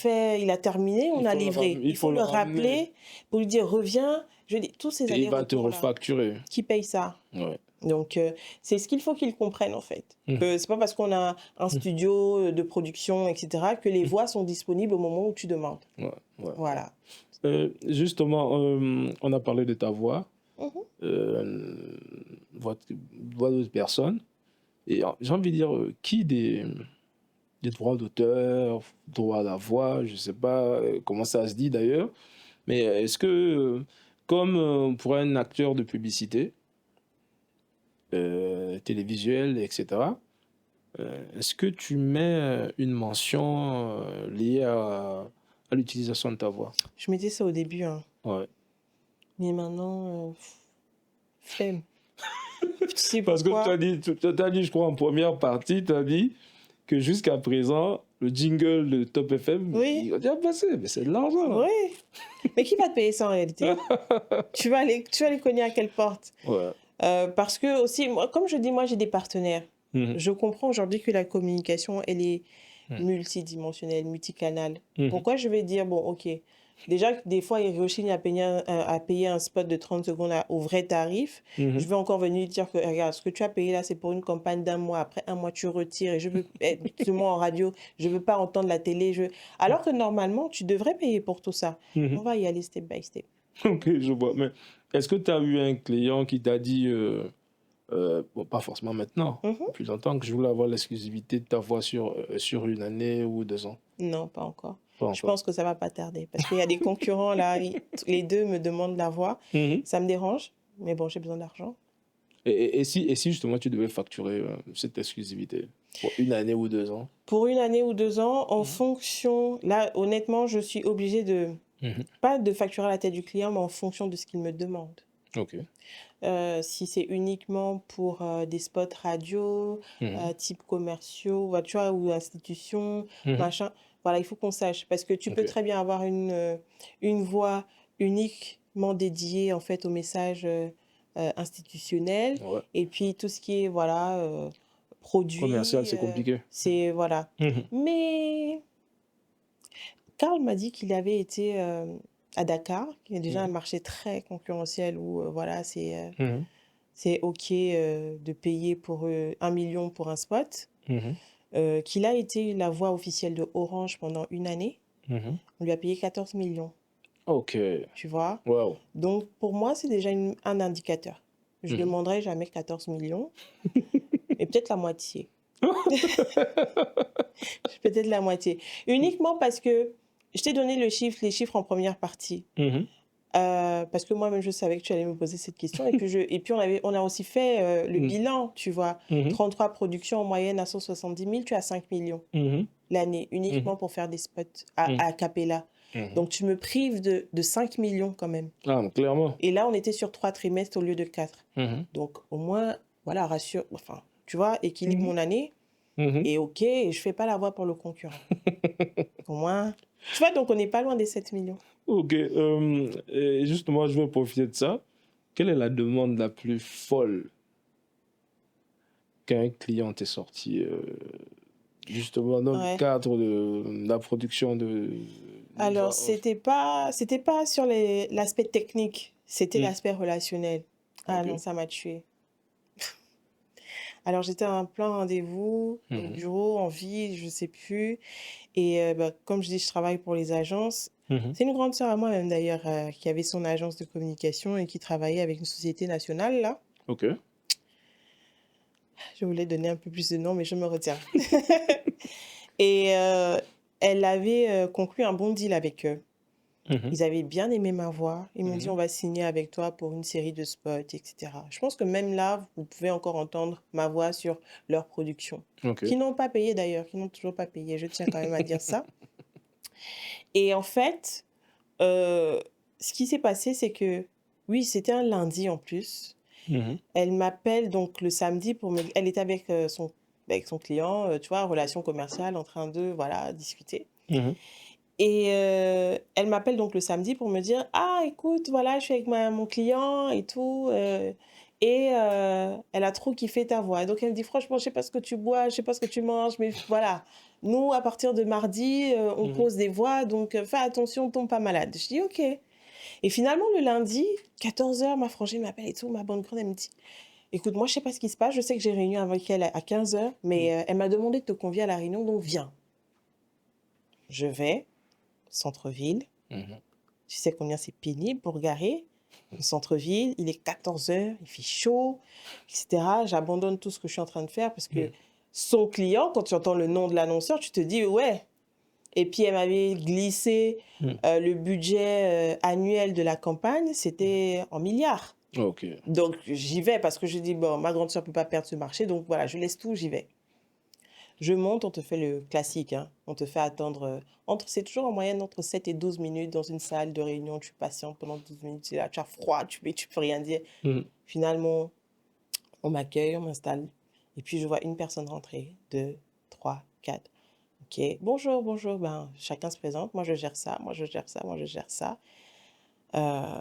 terminé, on a livré. Il faut le rappeler pour lui dire, reviens. Je dis, tous ces Et il va te allers-retours-là, refacturer. qui paye ça? Ouais. Donc, c'est ce qu'il faut qu'ils comprennent, en fait. Que c'est pas parce qu'on a un studio de production, etc., que les voix sont disponibles au moment où tu demandes. Ouais, ouais. Voilà. Justement, on a parlé de ta voix, voix d'autres personnes. Et j'ai envie de dire, qui des droits d'auteur, droits à la voix, je ne sais pas comment ça se dit d'ailleurs, mais est-ce que, comme pour un acteur de publicité, télévisuel, etc., est-ce que tu mets une mention liée à l'utilisation de ta voix? Je mettais ça au début, hein. Ouais. Mais maintenant, flemme. Tu sais Parce que pourquoi? tu as dit, je crois, en première partie, tu as dit que jusqu'à présent, le jingle de Top FM, Oui. il a déjà passé, mais c'est de l'argent. Oui. Mais qui va te payer ça en réalité? tu vas aller cogner à quelle porte? Ouais. Parce que aussi, moi, comme je dis, moi j'ai des partenaires. Mhm. Je comprends aujourd'hui que la communication, elle est multidimensionnelle, multicanale. Pourquoi je vais dire, bon, ok, déjà, des fois, ils rechignent à payer un spot de 30 secondes au vrai tarif. Je vais encore venir dire que, regarde, ce que tu as payé là, c'est pour une campagne d'un mois. Après un mois, tu retires et je veux être seulement en radio. Je veux pas entendre la télé. Alors que normalement, tu devrais payer pour tout ça. On va y aller step by step. Ok, je vois. Mais est-ce que tu as eu un client qui t'a dit, bon, pas forcément maintenant, depuis longtemps, que je voulais avoir l'exclusivité de ta voix sur une année ou 2 ans? Non, pas encore. Pas Je encore. pense que ça va pas tarder parce qu'il y a des concurrents là, les deux me demandent la voix. Ça me dérange, mais bon, j'ai besoin d'argent. Et si justement tu devais facturer cette exclusivité pour 1 année ou 2 ans? Pour 1 année ou 2 ans, en fonction, là, honnêtement, je suis obligée de, pas de facturer à la tête du client, mais en fonction de ce qu'il me demande. Ok. Si c'est uniquement pour des spots radio, type commerciaux, tu vois, ou institutions, machin, voilà, il faut qu'on sache. Parce que tu peux très bien avoir une voix uniquement dédiée, en fait, au message institutionnel. Ouais. Et puis, tout ce qui est, voilà, produit. Commercial, c'est compliqué. C'est, voilà. Mais Karl m'a dit qu'il avait été à Dakar, qui est déjà un marché très concurrentiel où, voilà, c'est OK de payer pour 1 million pour un spot. Qu'il a été la voix officielle de Orange pendant 1 année. On lui a payé 14 millions. Ok. Tu vois? Wow. Donc, pour moi, c'est déjà un indicateur. Je ne demanderai jamais 14 millions. Et peut-être la moitié. Peut-être la moitié. Uniquement parce que je t'ai donné les chiffres en première partie. Parce que moi-même, je savais que tu allais me poser cette question. Et puis on a aussi fait le bilan, tu vois. 33 productions en moyenne à 170 000, tu as 5 millions l'année, uniquement pour faire des spots à cappella. Donc, tu me prives de 5 millions quand même. Ah, clairement. Et là, on était sur 3 trimestres au lieu de 4. Donc, au moins, voilà, rassure, enfin, tu vois, équilibre mon année. Mhm. Et OK, je ne fais pas la voix pour le concurrent. Au moins, tu vois, donc on n'est pas loin des 7 millions. Ok, et justement, je vais profiter de ça. Quelle est la demande la plus folle qu'un client t'est sorti justement dans le Ouais. cadre de la production d'une Alors, voix off? c'était pas sur l'aspect technique, c'était Mm. l'aspect relationnel. Ah Ok. non, ça m'a tué. Alors, j'étais à un plein rendez-vous au Mhm. bureau, en ville, je sais plus. Et bah, comme je dis, je travaille pour les agences. Mhm. C'est une grande sœur à moi, même d'ailleurs, qui avait son agence de communication et qui travaillait avec une société nationale, là. Ok. Je voulais donner un peu plus de noms, mais je me retiens. Et elle avait conclu un bon deal avec eux. Mhm. Ils avaient bien aimé ma voix. Ils m'ont dit, on Mhm. va signer avec toi pour une série de spots, etc. Je pense que même là, vous pouvez encore entendre ma voix sur leur production. Ok. Qui n'ont pas payé d'ailleurs, qui n'ont toujours pas payé. Je tiens quand même à dire ça. Et en fait, euh, ce qui s'est passé, c'est que, oui, c'était un lundi en plus. Mhm. Elle m'appelle donc le samedi pour me... Elle était avec son client, tu vois, relation commerciale, en train de, voilà, discuter. Mhm. Et elle m'appelle donc le samedi pour me dire: «Ah écoute, voilà, je suis avec mon client et tout, et elle a trop kiffé ta voix». Et donc elle me dit: «Franchement, je sais pas ce que tu bois, je sais pas ce que tu manges, mais voilà, nous, à partir de mardi, on Mhm. cause des voix, donc fais attention, tombe pas malade». Je dis: «OK». Et finalement, le lundi, 14h, ma frangine m'appelle et tout, ma bonne grande, elle me dit: «Écoute, moi, je sais pas ce qui se passe, je sais que j'ai réunion avec elle à 15h, mais elle m'a demandé de te convier à la réunion, donc viens». Je vais, centre-ville. Mhm. Tu sais combien c'est pénible pour garer au centre-ville, il est 14h, il fait chaud, etc. J'abandonne tout ce que je suis en train de faire parce que Mhm. son client, quand tu entends le nom de l'annonceur, tu te dis ouais. Et puis elle m'avait glissé Mhm. le budget annuel de la campagne, c'était en milliards. Ok. Donc j'y vais parce que je dis bon, ma grande sœur peut pas perdre ce marché, donc voilà, je laisse tout, j'y vais. Je monte, on te fait le classique, hein. On te fait attendre, c'est toujours en moyenne entre 7 et 12 minutes dans une salle de réunion. Tu patientes pendant 12 minutes, tu es là, tu as froid, tu peux rien dire. Mhm. Finalement, on m'accueille, on m'installe. Et puis, je vois une personne rentrer, deux, trois, quatre. OK, bonjour, bonjour. Ben, chacun se présente. Moi, je gère ça, moi, je gère ça, moi, je gère ça. Euh,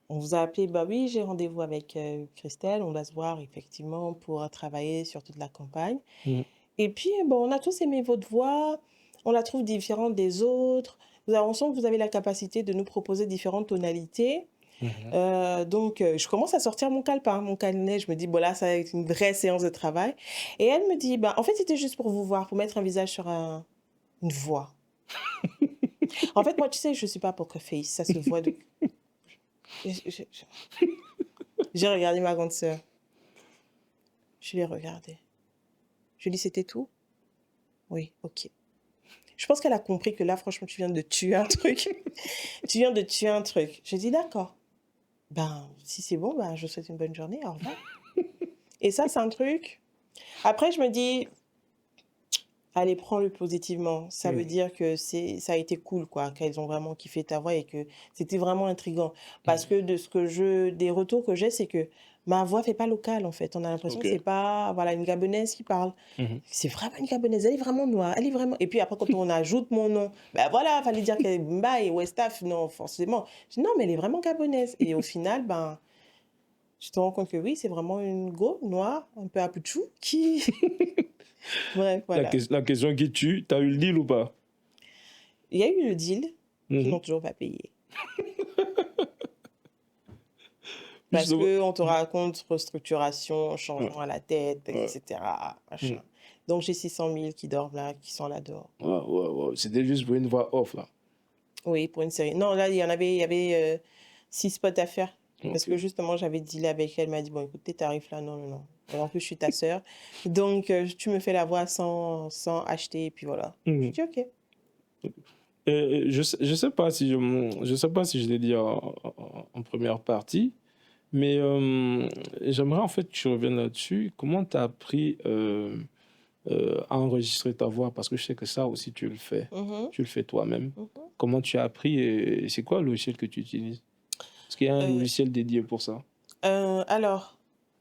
on vous a appelé, bah oui, j'ai rendez-vous avec Christelle. On doit se voir effectivement pour travailler sur toute la campagne. Mhm. Et puis, bon, on a tous aimé votre voix, on la trouve différente des autres. On sent que vous avez la capacité de nous proposer différentes tonalités. Mhm. Donc, je commence à sortir mon calepin, mon carnet. Je me dis, bon, là, ça va être une vraie séance de travail. Et elle me dit, bah, en fait, c'était juste pour vous voir, pour mettre un visage sur une voix. En fait, moi, tu sais, je ne suis pas poker face, ça se voit. J'ai regardé ma grande sœur. Je l'ai regardée. Je lui ai dit, c'était tout? Oui, ok. Je pense qu'elle a compris que là, franchement, tu viens de tuer un truc. Tu viens de tuer un truc. J'ai dit, d'accord. Ben, si c'est bon, ben, je vous souhaite une bonne journée. Au revoir. Et ça, c'est un truc. Après, je me dis, allez, prends-le positivement. Ça veut Mhm. dire que ça a été cool, quoi, qu'elles ont vraiment kiffé ta voix et que c'était vraiment intriguant. Parce que des retours que j'ai, c'est que ma voix fait pas locale, en fait. On a l'impression Ok. que c'est pas, voilà, une Gabonaise qui parle. Mhm. C'est vraiment une Gabonaise. Elle est vraiment noire. Elle est vraiment. Et puis après, quand on ajoute mon nom, ben voilà, fallait dire qu'elle est Mba et Westaf. Non, forcément. Je dis non, mais elle est vraiment Gabonaise. Et au final, ben, tu te rends compte que oui, c'est vraiment une go noire, un peu à Pouchou, qui. Bref, voilà. La question qui tue, t'as eu le deal ou pas? Il y a eu le deal qui Mhm. n'ont toujours pas payé. Parce Justement. qu'on te raconte restructuration, Ouais. changement à la tête, Ouais. etc. Mhm. Machin. Donc j'ai 600 000 qui dorment là, qui sont là dehors. Ouais, ouais, ouais. C'était juste pour une voix off, là. Oui, pour une série. Non, là, il y avait 6 spots à faire. Parce Ok. que justement, j'avais dealé avec elle. Elle m'a dit, bon, écoute, tes tarifs là, non, non, non. Et en plus, je suis ta sœur. Donc, tu me fais la voix sans acheter. Et puis voilà. Je Mhm. dis, OK. Je sais pas si je sais pas si je l'ai dit en première partie, mais j'aimerais en fait que tu reviennes là-dessus. Comment tu as appris à enregistrer ta voix? Parce que je sais que ça aussi, tu le fais. Mhm, Tu le fais toi-même. mhm. Comment tu as appris et c'est quoi le logiciel que tu utilises? Est-ce qu'il y a un Euh, logiciel dédié pour ça? alors,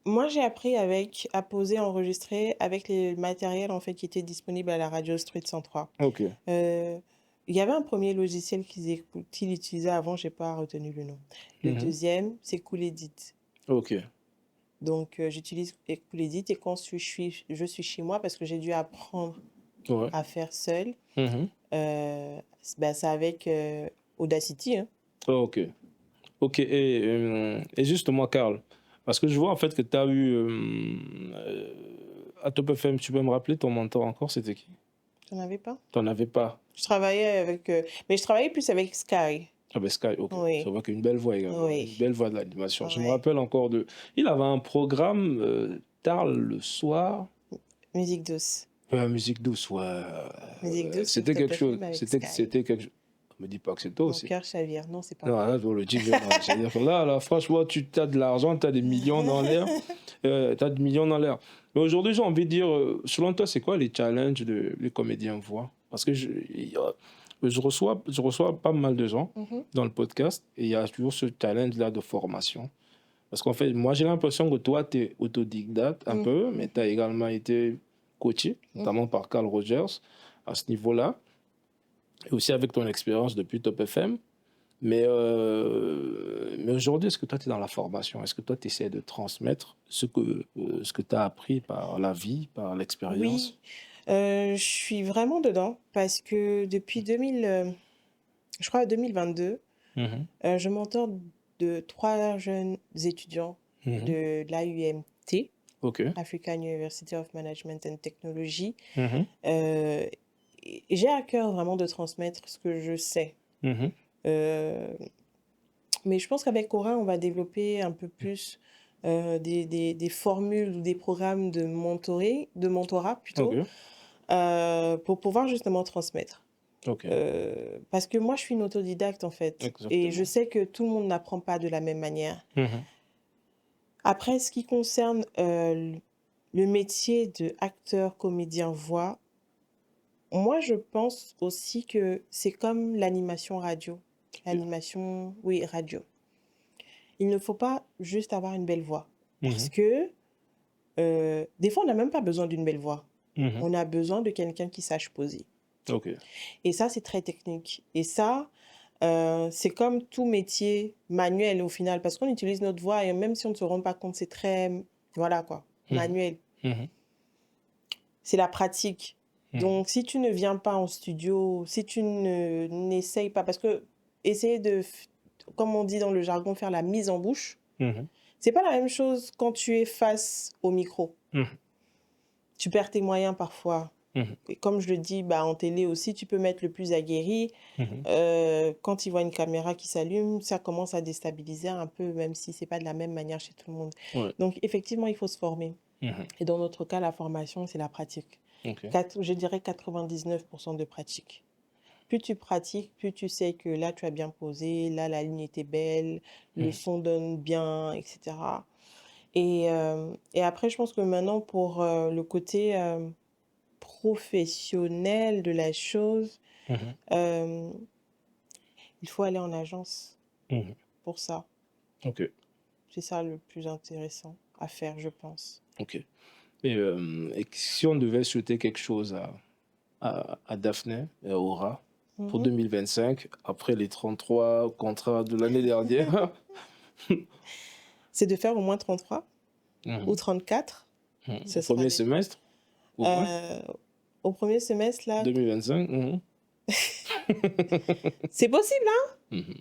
Moi, j'ai appris à poser, enregistrer avec le matériel en fait qui était disponible à la radio Street 103. Ok. Il y avait un premier logiciel qu'ils utilisaient avant, j'ai pas retenu le nom. Le Mhm. deuxième, c'est Cool Edit. Ok. Donc, j'utilise Cool Edit et quand je suis chez moi parce que j'ai dû apprendre Ouais. à faire seul, Mhm. c'est avec Audacity. Hein. Ok. Ok. Et justement, Karl, parce que je vois en fait que tu as eu à Top FM, tu peux me rappeler ton mentor encore, c'était qui? T'en avais pas? T'en avais pas. Je travaillais avec... mais je travaillais plus avec Sky. Ah ben Sky, ok. Oui. Ça voit qu'une belle voix également. Oui. Une belle voix de l'animation. Je me Ouais. rappelle encore de... Il avait un programme tard le soir. Musique douce. Musique douce, ouais. Musique douce. C'était sur Top quelque chose. FM avec C'était Sky. quelque chose. Me dis pas que c'est toi Mon aussi. cœur chavire. Non, c'est pas Non, moi. là, pour le dire, c'est-à-dire que là, franchement, tu as de l'argent, tu as des millions dans l'air. Tu as des millions dans l'air. Mais aujourd'hui, j'ai envie de dire, selon toi, c'est quoi les challenges les comédiens voix? Parce que je reçois pas mal de gens Mhm. dans le podcast et il y a toujours ce challenge-là de formation. Parce qu'en fait, moi, j'ai l'impression que toi, tu es autodidacte un peu, mais tu as également été coaché, notamment par Carl Rogers, à ce niveau-là. Et aussi avec ton expérience depuis Top FM. Mais aujourd'hui, est-ce que toi, tu es dans la formation? Est-ce que toi, tu essaies de transmettre ce que tu as appris par la vie, par l'expérience? Oui, je suis vraiment dedans parce que depuis je crois 2022, Mhm, je m'entends de 3 jeunes étudiants mhm. de l'AUMT, Ok. African University of Management and Technology. Mhm, Et j'ai à cœur vraiment de transmettre ce que je sais. mhm. Euh, mais je pense qu'avec Cora, on va développer un peu plus des formules ou des programmes de mentorat plutôt, Ok. pour pouvoir justement transmettre. Ok. Parce que moi, je suis une autodidacte en fait. Et je Exactement. sais que tout le monde n'apprend pas de la même manière. Mhm, Après, ce qui concerne le métier de acteur, comédien, voix, moi, je pense aussi que c'est comme l'animation radio. L'animation, oui, radio. Il ne faut pas juste avoir une belle voix. Parce mhm, que des fois, on n'a même pas besoin d'une belle voix. mhm. On a besoin de quelqu'un qui sache poser. Ok. Et ça, c'est très technique. Et ça, c'est comme tout métier manuel au final, parce qu'on utilise notre voix et même si on ne se rend pas compte, c'est très, voilà quoi, Mhm, manuel. mhm, C'est la pratique. mhm. Donc, si tu ne viens pas en studio, si tu n'essayes pas, parce que essayer comme on dit dans le jargon, faire la mise en bouche, Mhm, c'est pas la même chose quand tu es face au micro. mhm, Tu perds tes moyens parfois. mhm, Et comme je le dis, en télé aussi, tu peux mettre le plus aguerri. mhm. Quand il voit une caméra qui s'allume, ça commence à déstabiliser un peu, même si c'est pas de la même manière chez tout le monde. Ouais. Donc, effectivement, il faut se former. Mhm. Et dans notre cas, la formation, c'est la pratique. Ok. Je dirais 99% de pratique. Plus tu pratiques, plus tu sais que là, tu as bien posé, là, la ligne était belle, le son donne bien, etc. Et après, je pense que maintenant, pour le côté professionnel de la chose, Mhm, euh, il faut aller en agence mhm. pour ça. Ok. C'est ça le plus intéressant à faire, je pense. Ok. Et si on devait souhaiter quelque chose à Daphné et à Aura pour Mhm. 2025, après les 33 contrats de l'année dernière, C'est de faire au moins 33 mhm, ou 34. mhm. Ce Au sera premier des- semestre, au moins, Au premier semestre, là, 2025. Mhm, c'est possible, hein? mhm.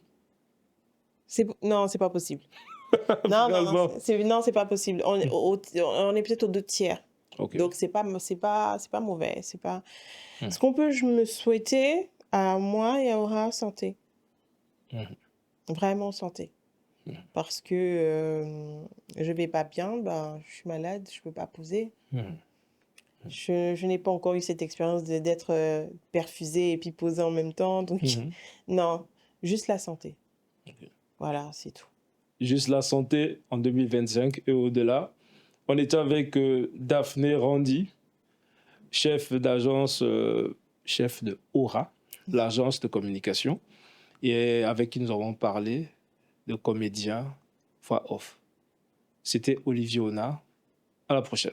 Non, c'est pas possible. Non, non, non, Finalement. non, c'est pas possible. On est peut-être aux 2 tiers. Ok. Donc, c'est pas mauvais. C'est pas... Mhm. Ce qu'on peut me souhaiter à moi et à Aura, santé. Mhm. Vraiment santé. Mhm. Parce que je vais pas bien, je suis malade, je peux pas poser. Mhm. Je n'ai pas encore eu cette expérience d'être perfusée et puis posée en même temps. Donc, Mhm. non, juste la santé. Ok. Voilà, c'est tout. Juste la santé en 2025 et au-delà. On était avec Daphné Randy, chef d'agence, chef de Aura, l'agence de communication, et avec qui nous avons parlé de comédien voix off. C'était Olivier Ona. À la prochaine.